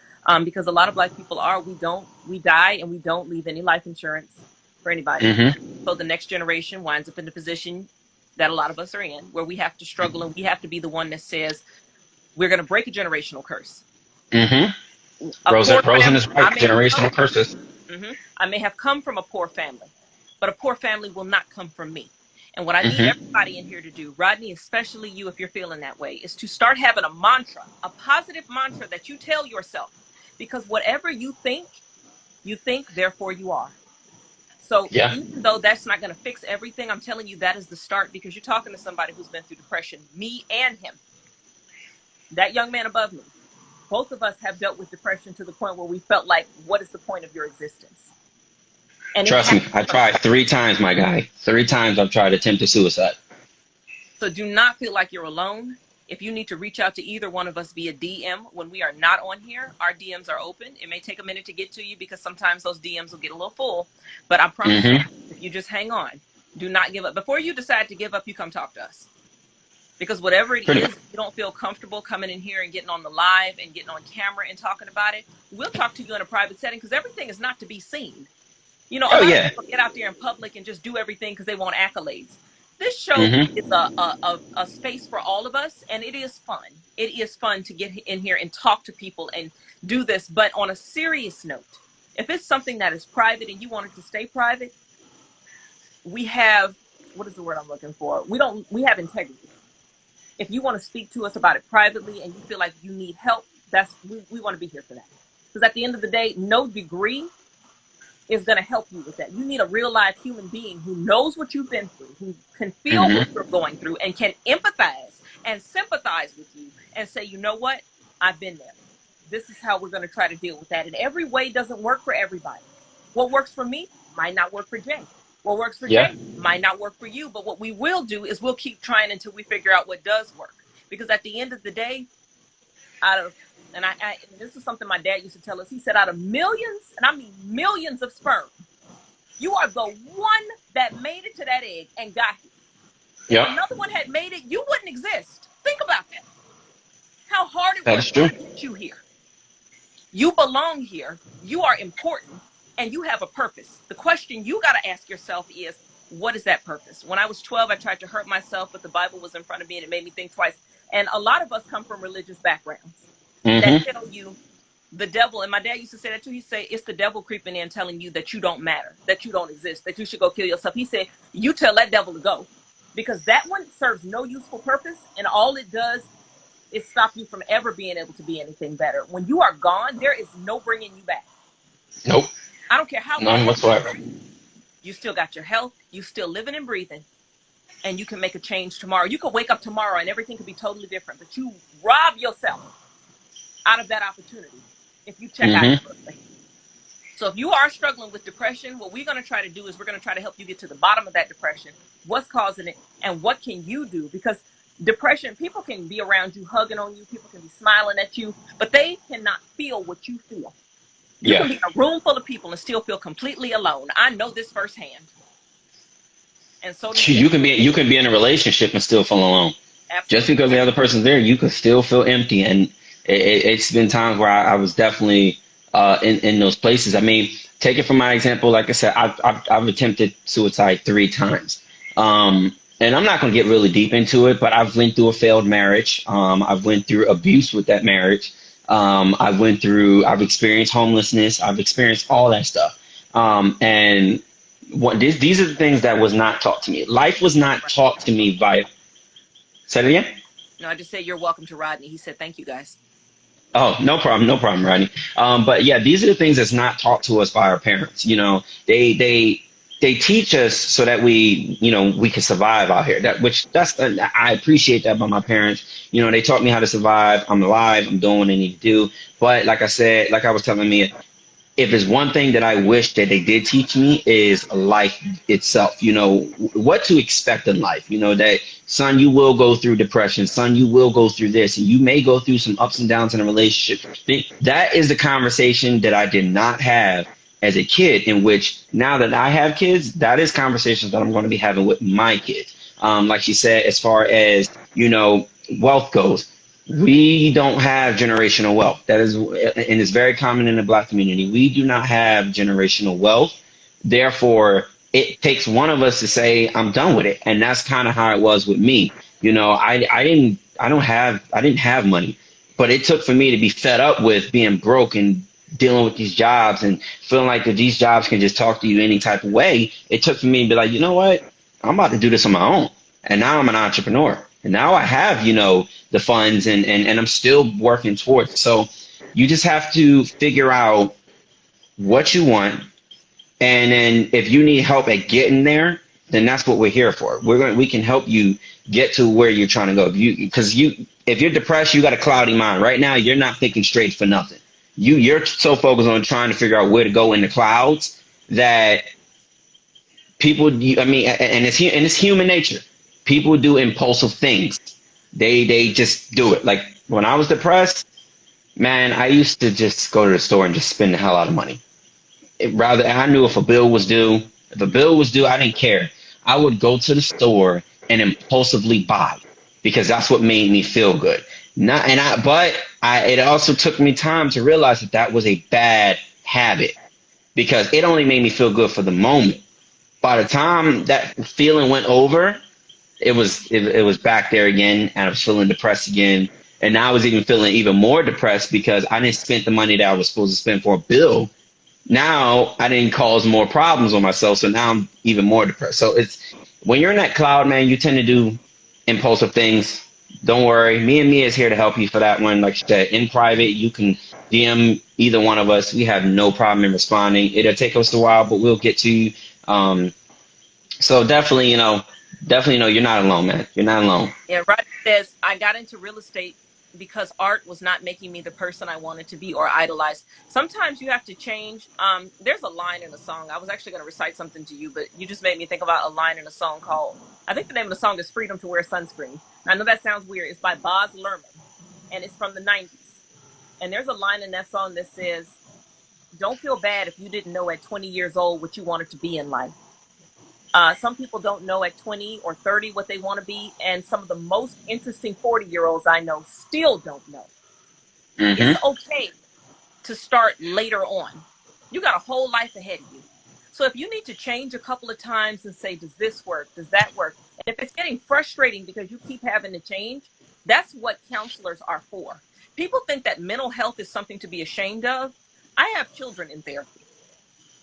because a lot of Black people are, we die and we don't leave any life insurance for anybody. Hmm. So the next generation winds up in the position that a lot of us are in, where we have to struggle and we have to be the one that says we're going to break a generational curse. Hmm. A poor Rosen family, is right. Generational curses. I may have come from a poor family, but a poor family will not come from me. And what I need Hmm. everybody in here to do, Rodney, especially you, if you're feeling that way, is to start having a mantra, a positive mantra that you tell yourself. Because whatever you think, therefore you are. So Yeah. even though that's not going to fix everything, I'm telling you that is the start, because you're talking to somebody who's been through depression, me and him, that young man above me. Both of us have dealt with depression to the point where we felt like, what is the point of your existence? And it Trust has me, I from tried 3 times, my guy. 3 times I've tried attempted suicide. So do not feel like you're alone. If you need to reach out to either one of us via DM when we are not on here, our DMs are open. It may take a minute to get to you because sometimes those DMs will get a little full. But I promise you, Hmm. if you just hang on, do not give up. Before you decide to give up, you come talk to us. Because whatever it Pretty is, much. if you don't feel comfortable coming in here and getting on the live and getting on camera and talking about it, we'll talk to you in a private setting, because everything is not to be seen. You know, a Oh lot of yeah. people get out there in public and just do everything because they want accolades. This show is Mm-hmm. a space for all of us, and it is fun. It is fun to get in here and talk to people and do this. But on a serious note, if it's something that is private and you want it to stay private, we have, what is the word I'm looking for? We have integrity. If you want to speak to us about it privately and you feel like you need help, we want to be here for that. Because at the end of the day, no degree is going to help you with that. You need a real live human being who knows what you've been through, who can feel what Mm-hmm. you're going through and can empathize and sympathize with you and say, you know what? I've been there. This is how we're going to try to deal with that. And every way doesn't work for everybody. What works for me might not work for Jay. What works for Yeah. Jay might not work for you. But what we will do is we'll keep trying until we figure out what does work. Because at the end of the day, out of, and and this is something my dad used to tell us, he said, out of millions, and I mean millions of sperm, you are the one that made it to that egg and got here. If Yep. another one had made it, you wouldn't exist. Think about that. How hard it That was is true. to get you here. You belong here. You are important, and you have a purpose. The question you got to ask yourself is, what is that purpose? When I was 12, I tried to hurt myself, but the Bible was in front of me and it made me think twice. And a lot of us come from religious backgrounds that Mm-hmm. tell you the devil, and my dad used to say that too. He'd say, it's the devil creeping in telling you that you don't matter, that you don't exist, that you should go kill yourself. He said, you tell that devil to go, because that one serves no useful purpose. And all it does is stop you from ever being able to be anything better. When you are gone, there is no bringing you back. Nope. I don't care how None bad you whatsoever. hurt. You still got your health. You still living and breathing. And you can make a change tomorrow. You could wake up tomorrow and everything could be totally different. But you rob yourself out of that opportunity if you check out Mm-hmm. early. So if you are struggling with depression, what we're going to try to do is we're going to try to help you get to the bottom of that depression. What's causing it and what can you do? Because depression, people can be around you, hugging on you, people can be smiling at you, but they cannot feel what you feel. You Yeah. can be in a room full of people and still feel completely alone. I know this firsthand. And so do you. You can be in a relationship and still feel alone. Just Absolutely. because the other person's there, you could still feel empty. And it's been times where I was definitely in those places. I mean, take it from my example. Like I said, I've attempted suicide 3 times. And I'm not going to get really deep into it, but I've went through a failed marriage. I've went through abuse with that marriage. I've experienced homelessness. I've experienced all that stuff. And these are the things that was not taught to me. Life was not taught to me by. Say it again. No, I just said you're welcome to Rodney. He said, thank you guys. Oh, no problem, Rodney. But yeah, these are the things that's not taught to us by our parents. You know, they teach us so that we can survive out here. I appreciate that by my parents. You know, they taught me how to survive. I'm alive. I'm doing what I need to do. But like I said, like I was telling me, if there's one thing that I wish that they did teach me is life itself, what to expect in life, that son, you will go through depression, son, you will go through this, and you may go through some ups and downs in a relationship. That is the conversation that I did not have as a kid, in which now that I have kids, that is conversations that I'm going to be having with my kids. Like she said, as far as, wealth goes, we don't have generational wealth. That is, and it's very common in the Black community. We do not have generational wealth. Therefore, it takes one of us to say, I'm done with it. And that's kind of how it was with me. I didn't have money, but it took for me to be fed up with being broke and dealing with these jobs and feeling like that these jobs can just talk to you any type of way. It took for me to be like, you know what? I'm about to do this on my own. And now I'm an entrepreneur. And now I have, the funds and I'm still working towards it. So you just have to figure out what you want. And then if you need help at getting there, then that's what we're here for. We can help you get to where you're trying to go. If you're depressed, you got a cloudy mind. Right now, you're not thinking straight for nothing. You're so focused on trying to figure out where to go in the clouds that people, I mean, and it's human nature. People do impulsive things. They just do it. Like when I was depressed, man, I used to just go to the store and just spend the hell out of money. I knew if a bill was due. If a bill was due, I didn't care. I would go to the store and impulsively buy. because that's what made me feel good. Not and I, but I it also took me time to realize that that was a bad habit because it only made me feel good for the moment. By the time that feeling went over, it was back there again, and I was feeling depressed again. And now I was even feeling even more depressed because I didn't spend the money that I was supposed to spend for a bill. Now I didn't cause more problems on myself, so now I'm even more depressed. So it's when you're in that cloud, man, you tend to do impulsive things. Don't worry, me and Mia is here to help you for that one. Like I said, in private, you can DM either one of us. We have no problem in responding. It'll take us a while, but we'll get to you. Um, so definitely, definitely know you're not alone, man. You're not alone. Yeah, Rodney says, I got into real estate because art was not making me the person I wanted to be or idolized. Sometimes you have to change. There's a line in a song. I was actually going to recite something to you, but you just made me think about a line in a song called, I think the name of the song is Freedom to Wear Sunscreen. I know that sounds weird. It's by Boz Lerman, and it's from the 90s. And there's a line in that song that says, don't feel bad if you didn't know at 20 years old what you wanted to be in life. Some people don't know at 20 or 30 what they want to be. And some of the most interesting 40-year-olds I know still don't know. Mm-hmm. It's okay to start later on. You got a whole life ahead of you. So if you need to change a couple of times and say, does this work? Does that work? And if it's getting frustrating because you keep having to change, that's what counselors are for. People think that mental health is something to be ashamed of. I have children in therapy.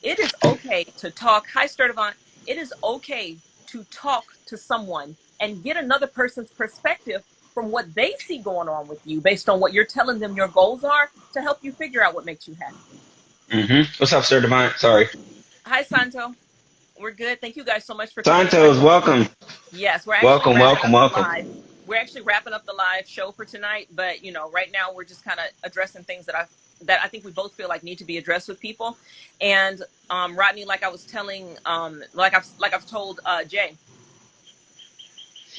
It is okay to talk. Hi, Sturdivant. It is okay to talk to someone and get another person's perspective from what they see going on with you based on what you're telling them your goals are to help you figure out what makes you happy. Mm-hmm. What's up, Sir Divine? Sorry. Hi, Santo. We're good. Thank you guys so much for coming in. Santos, welcome. Yes, we're actually Welcome, wrapping welcome, up the welcome. live. We're actually wrapping up the live show for tonight, but right now we're just kind of addressing things that I think we both feel like need to be addressed with people. And Rodney, like I was telling, like I've told Jay,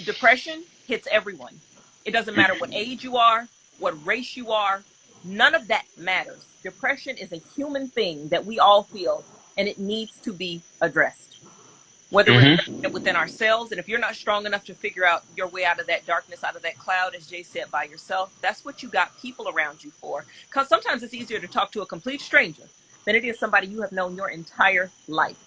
depression hits everyone. It doesn't matter what age you are, what race you are. None of that matters. Depression is a human thing that we all feel, and it needs to be addressed. Whether we're addressing it within ourselves, and if you're not strong enough to figure out your way out of that darkness, out of that cloud, as Jay said, by yourself, that's what you got people around you for. Because sometimes it's easier to talk to a complete stranger than it is somebody you have known your entire life.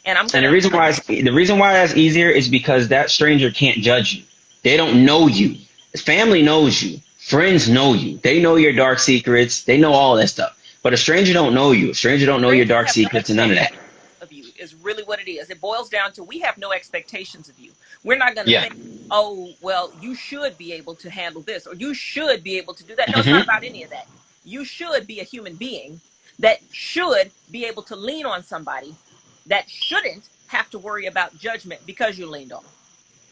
And the reason why that's easier is because that stranger can't judge you. They don't know you. Family knows you. Friends know you. They know your dark secrets. They know all that stuff. But a stranger don't know you. A stranger don't know your strangers dark have no secrets and none of that. of you is really what it is. It boils down to we have no expectations of you. We're not going to Yeah. think, oh, well, you should be able to handle this or you should be able to do that. No, it's not about any of that. You should be a human being that should be able to lean on somebody that shouldn't have to worry about judgment because you leaned on.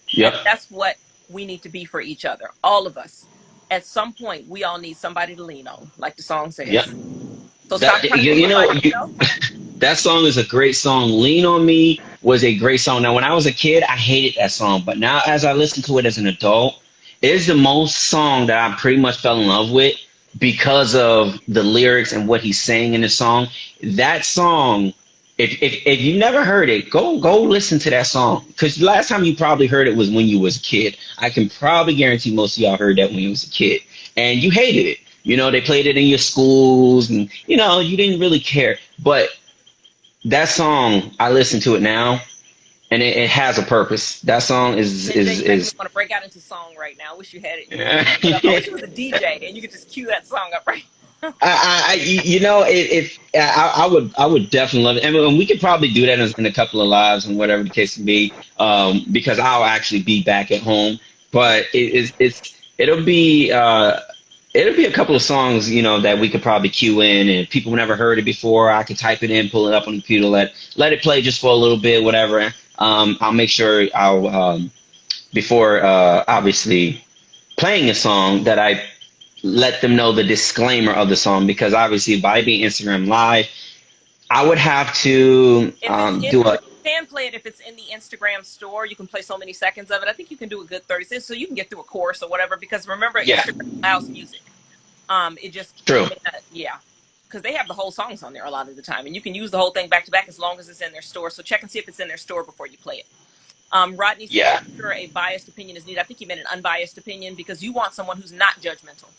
Yep. And that's what we need to be for each other. All of us. At some point, we all need somebody to lean on, like the song says. Yep. So stop trying to do it yourself. That song is a great song. Lean on Me was a great song. Now, when I was a kid, I hated that song. But now as I listen to it as an adult, it is the most song that I pretty much fell in love with because of the lyrics and what he's saying in the song. That song, if you never heard it, go listen to that song. Because the last time you probably heard it was when you was a kid. I can probably guarantee most of y'all heard that when you was a kid. And you hated it. They played it in your schools and, you didn't really care. But that song, I listen to it now, and it has a purpose. That song is. You want to break out into song right now. I wish you had it. I wish you was a DJ and you could just cue that song up right. I would definitely love it, and we could probably do that in a couple of lives and whatever the case may be, because I'll actually be back at home. But it'll be. It'll be a couple of songs, that we could probably cue in, and if people never heard it before, I could type it in, pull it up on the computer, let it play just for a little bit, whatever. I'll make sure before obviously playing a song, that I let them know the disclaimer of the song, because obviously by being Instagram Live, I would have to do a. You can play it if it's in the Instagram store. You can play so many seconds of it. I think you can do a good 30 seconds, so you can get through a chorus or whatever. Because remember, Instagram allows music. It just true. Because they have the whole songs on there a lot of the time, and you can use the whole thing back to back as long as it's in their store. So check and see if it's in their store before you play it. Rodney said, Yeah. sure, a biased opinion is needed. I think he meant an unbiased opinion, because you want someone who's not judgmental,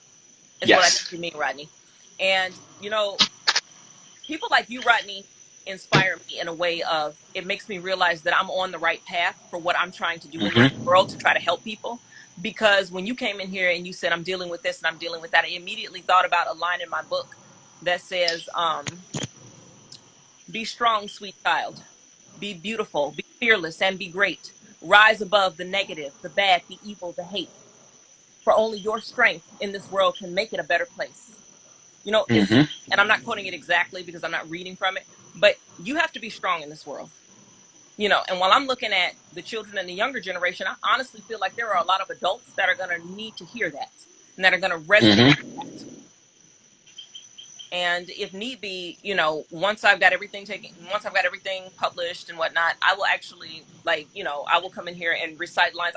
is what I think Yes. you mean, Rodney. And, people like you, Rodney, inspire me in a way of, it makes me realize that I'm on the right path for what I'm trying to do in this Mm-hmm. world to try to help people. Because when you came in here and you said, I'm dealing with this and I'm dealing with that, I immediately thought about a line in my book that says, be strong, sweet child. Be beautiful, be fearless, and be great. Rise above the negative, the bad, the evil, the hate. For only your strength in this world can make it a better place. Mm-hmm. And I'm not quoting it exactly because I'm not reading from it, but you have to be strong in this world. And while I'm looking at the children and the younger generation, I honestly feel like there are a lot of adults that are going to need to hear that and that are going to resonate Mm-hmm. with that. And if need be, once I've got everything published and whatnot, I will actually, I will come in here and recite lines.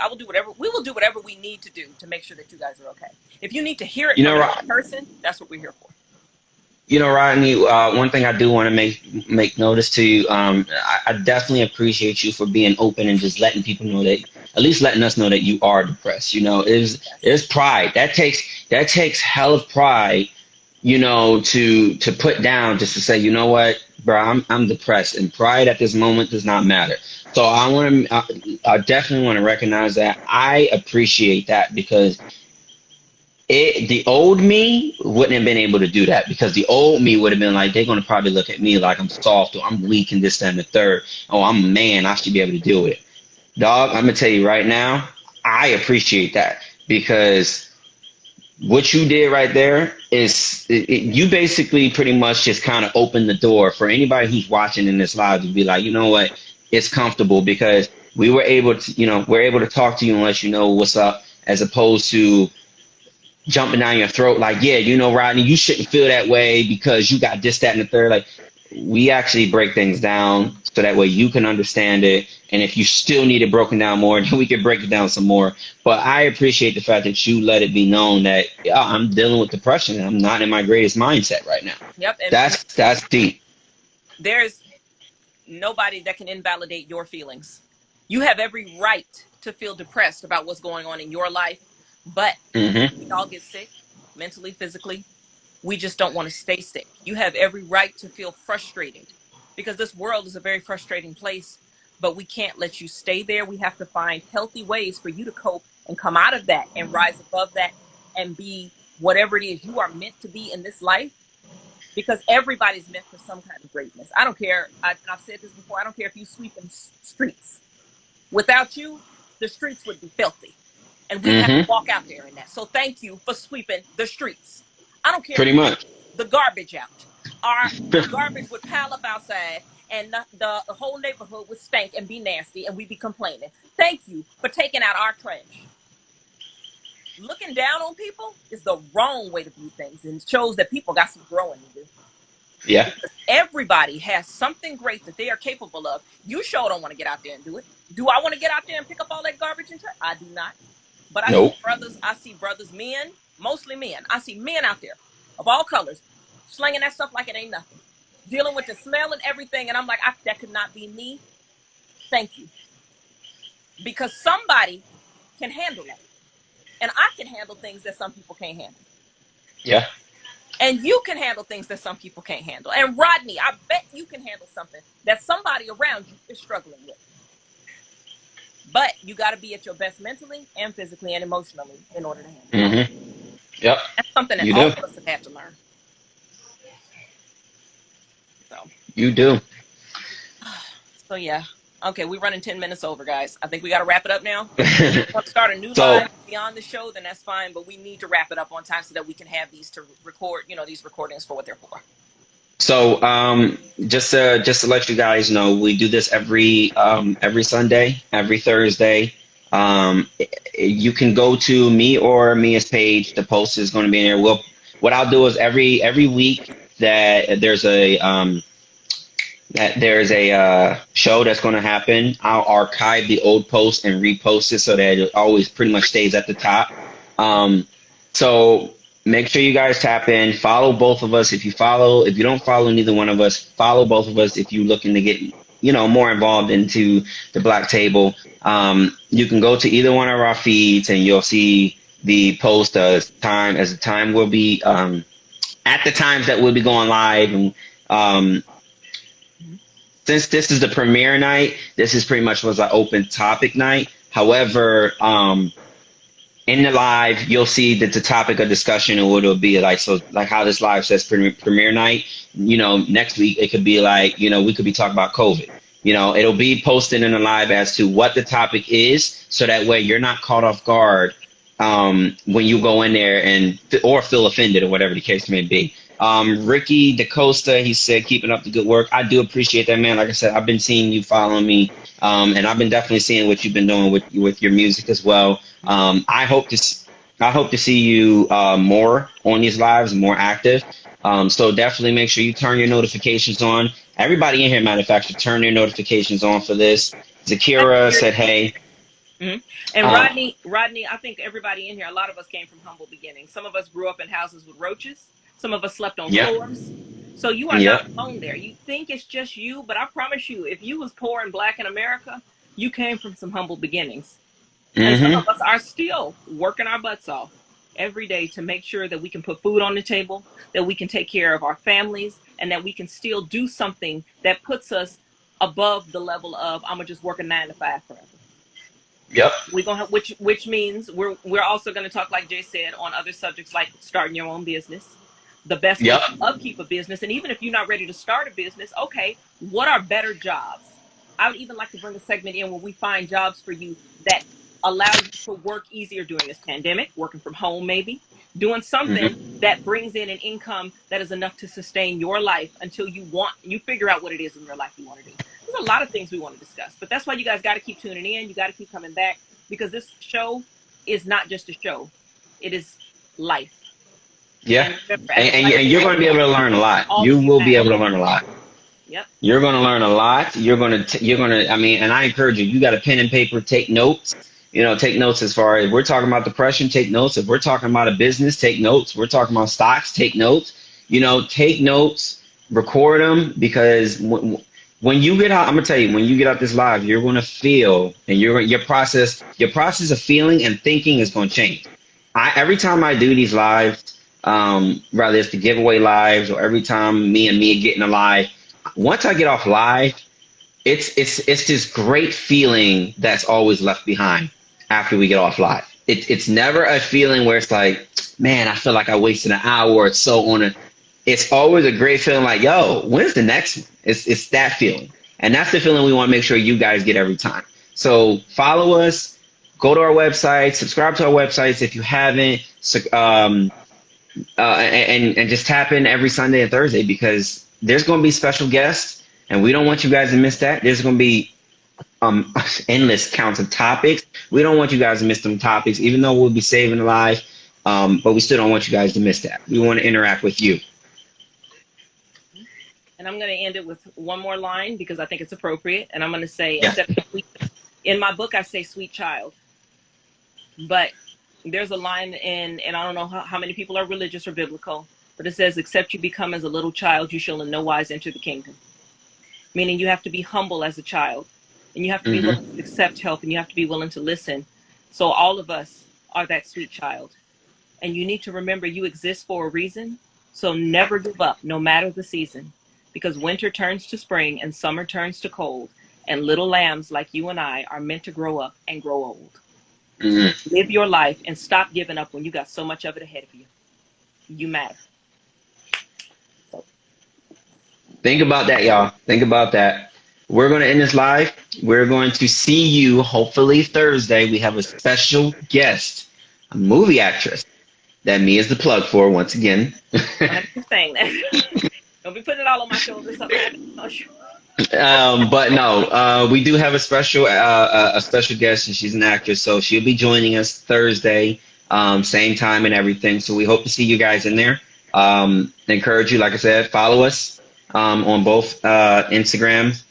We will do whatever we need to do to make sure that you guys are okay. If you need to hear it You from know, another person, that's what we're here for. Rodney, one thing I do want to make notice to you. I definitely appreciate you for being open and just letting people know that, at least letting us know that you are depressed. Yes. There's pride that takes hell of pride, to put down, just to say, you know what, bro, I'm depressed, and pride at this moment does not matter. So I definitely want to recognize that. I appreciate that, because the old me wouldn't have been able to do that, because the old me would have been like, they're going to probably look at me like I'm soft, or I'm weak, and this, that, and the third. Oh, I'm a man. I should be able to deal with it. Dog, I'm going to tell you right now, I appreciate that, because what you did right there is, you basically pretty much just kind of opened the door for anybody who's watching in this live to be like, you know what, it's comfortable, because we're able to talk to you and let you know what's up, as opposed to jumping down your throat like, yeah, Rodney, you shouldn't feel that way because you got this, that, and the third. Like, we actually break things down so that way you can understand it. And if you still need it broken down more, then we can break it down some more. But I appreciate the fact that you let it be known that, yeah, I'm dealing with depression and I'm not in my greatest mindset right now. Yep. And That's deep. there's nobody that can invalidate your feelings. You have every right to feel depressed about what's going on in your life, but Mm-hmm. we all get sick, mentally, physically. We just don't want to stay sick. You have every right to feel frustrated, because this world is a very frustrating place, but we can't let you stay there. We have to find healthy ways for you to cope and come out of that and rise above that and be whatever it is you are meant to be in this life, because everybody's meant for some kind of greatness. I don't care. I've said this before. I don't care if you sweep in streets. Without you, the streets would be filthy, and we'd have to Mm-hmm. walk out there in that. So thank you for sweeping the streets. I don't care if Pretty you much. the garbage out. Our garbage would pile up outside, and the whole neighborhood would stink and be nasty, and we'd be complaining. Thank you for taking out our trash. Looking down on people is the wrong way to view things, and shows that people got some growing to do. Yeah. Because everybody has something great that they are capable of. You sure don't want to get out there and do it. Do I want to get out there and pick up all that garbage and trash? I do not. But Nope. I see brothers, men, mostly men. I see men out there of all colors slinging that stuff like it ain't nothing, dealing with the smell and everything. And I'm like, that could not be me. Thank you. Because somebody can handle that. And I can handle things that some people can't handle. Yeah. And you can handle things that some people can't handle. And Rodney, I bet you can handle something that somebody around you is struggling with. But you got to be at your best mentally and physically and emotionally in order to handle it. Mm-hmm. Yep. That's something that You all do. of us have had to learn. You do. So yeah. Okay, we're running 10 minutes over, guys. I think we got to wrap it up now. If you want to start a new So, live beyond the show, then that's fine. But we need to wrap it up on time so that we can have these to record, these recordings for what they're for. just to let you guys know, we do this every Sunday, every Thursday. You can go to me or Mia's page. The post is going to be in there. What I'll do is every week that there's a show that's going to happen, I'll archive the old post and repost it so that it always pretty much stays at the top. So make sure you guys tap in, follow both of us. If you don't follow neither one of us, follow both of us if you're looking to get more involved into the Black Table, you can go to either one of our feeds and you'll see the post as the time will be at the times that we'll be going live. And since this is the premiere night, this is pretty much was an open topic night. However, in the live, you'll see that the topic of discussion and what it'll be like. So, like how this live says premiere night, next week it could be like, we could be talking about COVID. It'll be posted in the live as to what the topic is, so that way you're not caught off guard when you go in there or feel offended or whatever the case may be. Ricky DaCosta, he said, keeping up the good work. I do appreciate that, man. Like I said, I've been seeing you following me, and I've been definitely seeing what you've been doing with your music as well. I hope to see you more on these lives and more active. So definitely make sure you turn your notifications on. Everybody in here, matter of fact, should turn their notifications on for this. Zakira said, hey. Mm-hmm. And Rodney, I think everybody in here, a lot of us came from humble beginnings. Some of us grew up in houses with roaches. Some of us slept on floors. So you are not alone there. You think it's just you, but I promise you, if you was poor and Black in America, you came from some humble beginnings. And some of us are still working our butts off every day to make sure that we can put food on the table, that we can take care of our families, and that we can still do something that puts us above the level of I'm gonna just work a 9 to 5 forever. Yep. We're gonna which means we're also gonna talk, like Jay said, on other subjects like starting your own business, the best way to upkeep a business, and even if you're not ready to start a business, okay, what are better jobs? I would even like to bring a segment in where we find jobs for you that allow you to work easier during this pandemic, working from home maybe, doing something that brings in an income that is enough to sustain your life until you figure out what it is in your life you want to do. There's a lot of things we want to discuss, but that's why you guys got to keep tuning in. You got to keep coming back, because this show is not just a show. It is life. Yeah. And you're going to be able to learn a lot. You will be able to learn a lot. Yep. You're going to learn a lot. And I encourage you, you got a pen and paper, take notes. Take notes as far as we're talking about depression, take notes. If we're talking about a business, take notes. We're talking about stocks, take notes. Take notes, record them, because when you get out, I'm gonna tell you, when you get out this live, you're gonna feel, and your process of feeling and thinking is gonna change. Every time I do these lives, whether it's the giveaway lives or every time me and Mia get in a live, once I get off live, it's this great feeling that's always left behind after we get off live. It's never a feeling where it's like, man, I feel like I wasted an hour or so on it. It's always a great feeling like, yo, when's the next one? It's that feeling. And that's the feeling we want to make sure you guys get every time. So follow us, go to our website, subscribe to our websites if you haven't, and just tap in every Sunday and Thursday, because there's going to be special guests, and we don't want you guys to miss that. There's going to be endless counts of topics. We don't want you guys to miss them topics, even though we'll be saving the live, but we still don't want you guys to miss that. We want to interact with you. And I'm going to end it with one more line because I think it's appropriate. And I'm going to say, in my book, I say sweet child. But there's a line and I don't know how many people are religious or biblical, but it says, except you become as a little child, you shall in no wise enter the kingdom. Meaning you have to be humble as a child, and you have to be willing to accept help, and you have to be willing to listen. So all of us are that sweet child. And you need to remember you exist for a reason. So never give up, no matter the season. Because winter turns to spring and summer turns to cold. And little lambs like you and I are meant to grow up and grow old. Live your life and stop giving up when you got so much of it ahead of you. You matter. So. Think about that, y'all. Think about that. We're going to end this live. We're going to see you hopefully Thursday. We have a special guest, a movie actress that me is the plug for once again. I'm just saying that. Don't be putting it all on my shoulders. But no, we do have a special guest, and she's an actress, so she'll be joining us Thursday, same time and everything. So we hope to see you guys in there. Encourage you, like I said, follow us on both Instagram.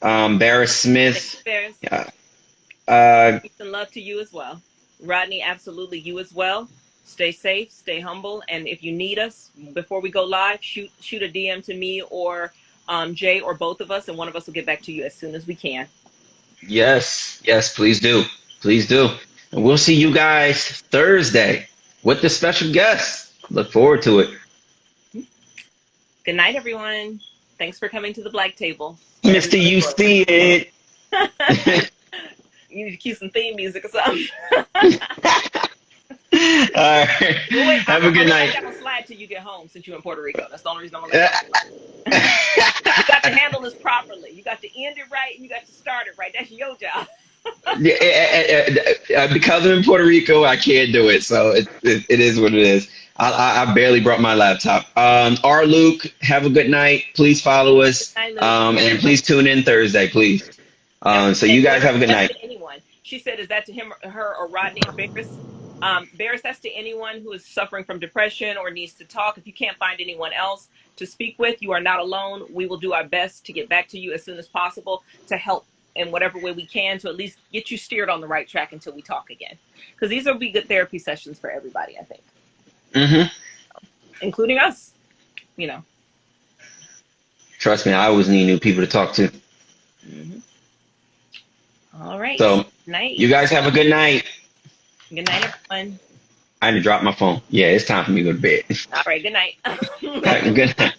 Barris Smith. Peace and love to you as well. Rodney, absolutely you as well. Stay safe, stay humble, and if you need us before we go live, shoot a DM to me or Jay or both of us, and one of us will get back to you as soon as we can. Yes, yes, please do. Please do. And we'll see you guys Thursday with the special guest. Look forward to it. Good night, everyone. Thanks for coming to the Black Table. Mr. You see it. You need to cue some theme music or something. All right. Well, wait, Have a good night. I'm gonna slide till you get home since you're in Puerto Rico. That's the only reason I'm gonna let you. You got to handle this properly. You got to end it right and you got to start it right. That's your job. Because I'm in Puerto Rico, I can't do it. So it is what it is. I barely brought my laptop. R. Luke, have a good night. Please follow us. And please tune in Thursday, please. So you guys have a good night. Anyone. She said, is that to him, her, or Rodney or Barris? Barris, that's to anyone who is suffering from depression or needs to talk. If you can't find anyone else to speak with, you are not alone. We will do our best to get back to you as soon as possible to help in whatever way we can to at least get you steered on the right track until we talk again. Because these will be good therapy sessions for everybody, I think. Including us, you know. Trust me, I always need new people to talk to. All right. So, night. You guys have a good night. Good night, everyone. I had to drop my phone. Yeah, it's time for me to go to bed. All right. Good night. All right, good night.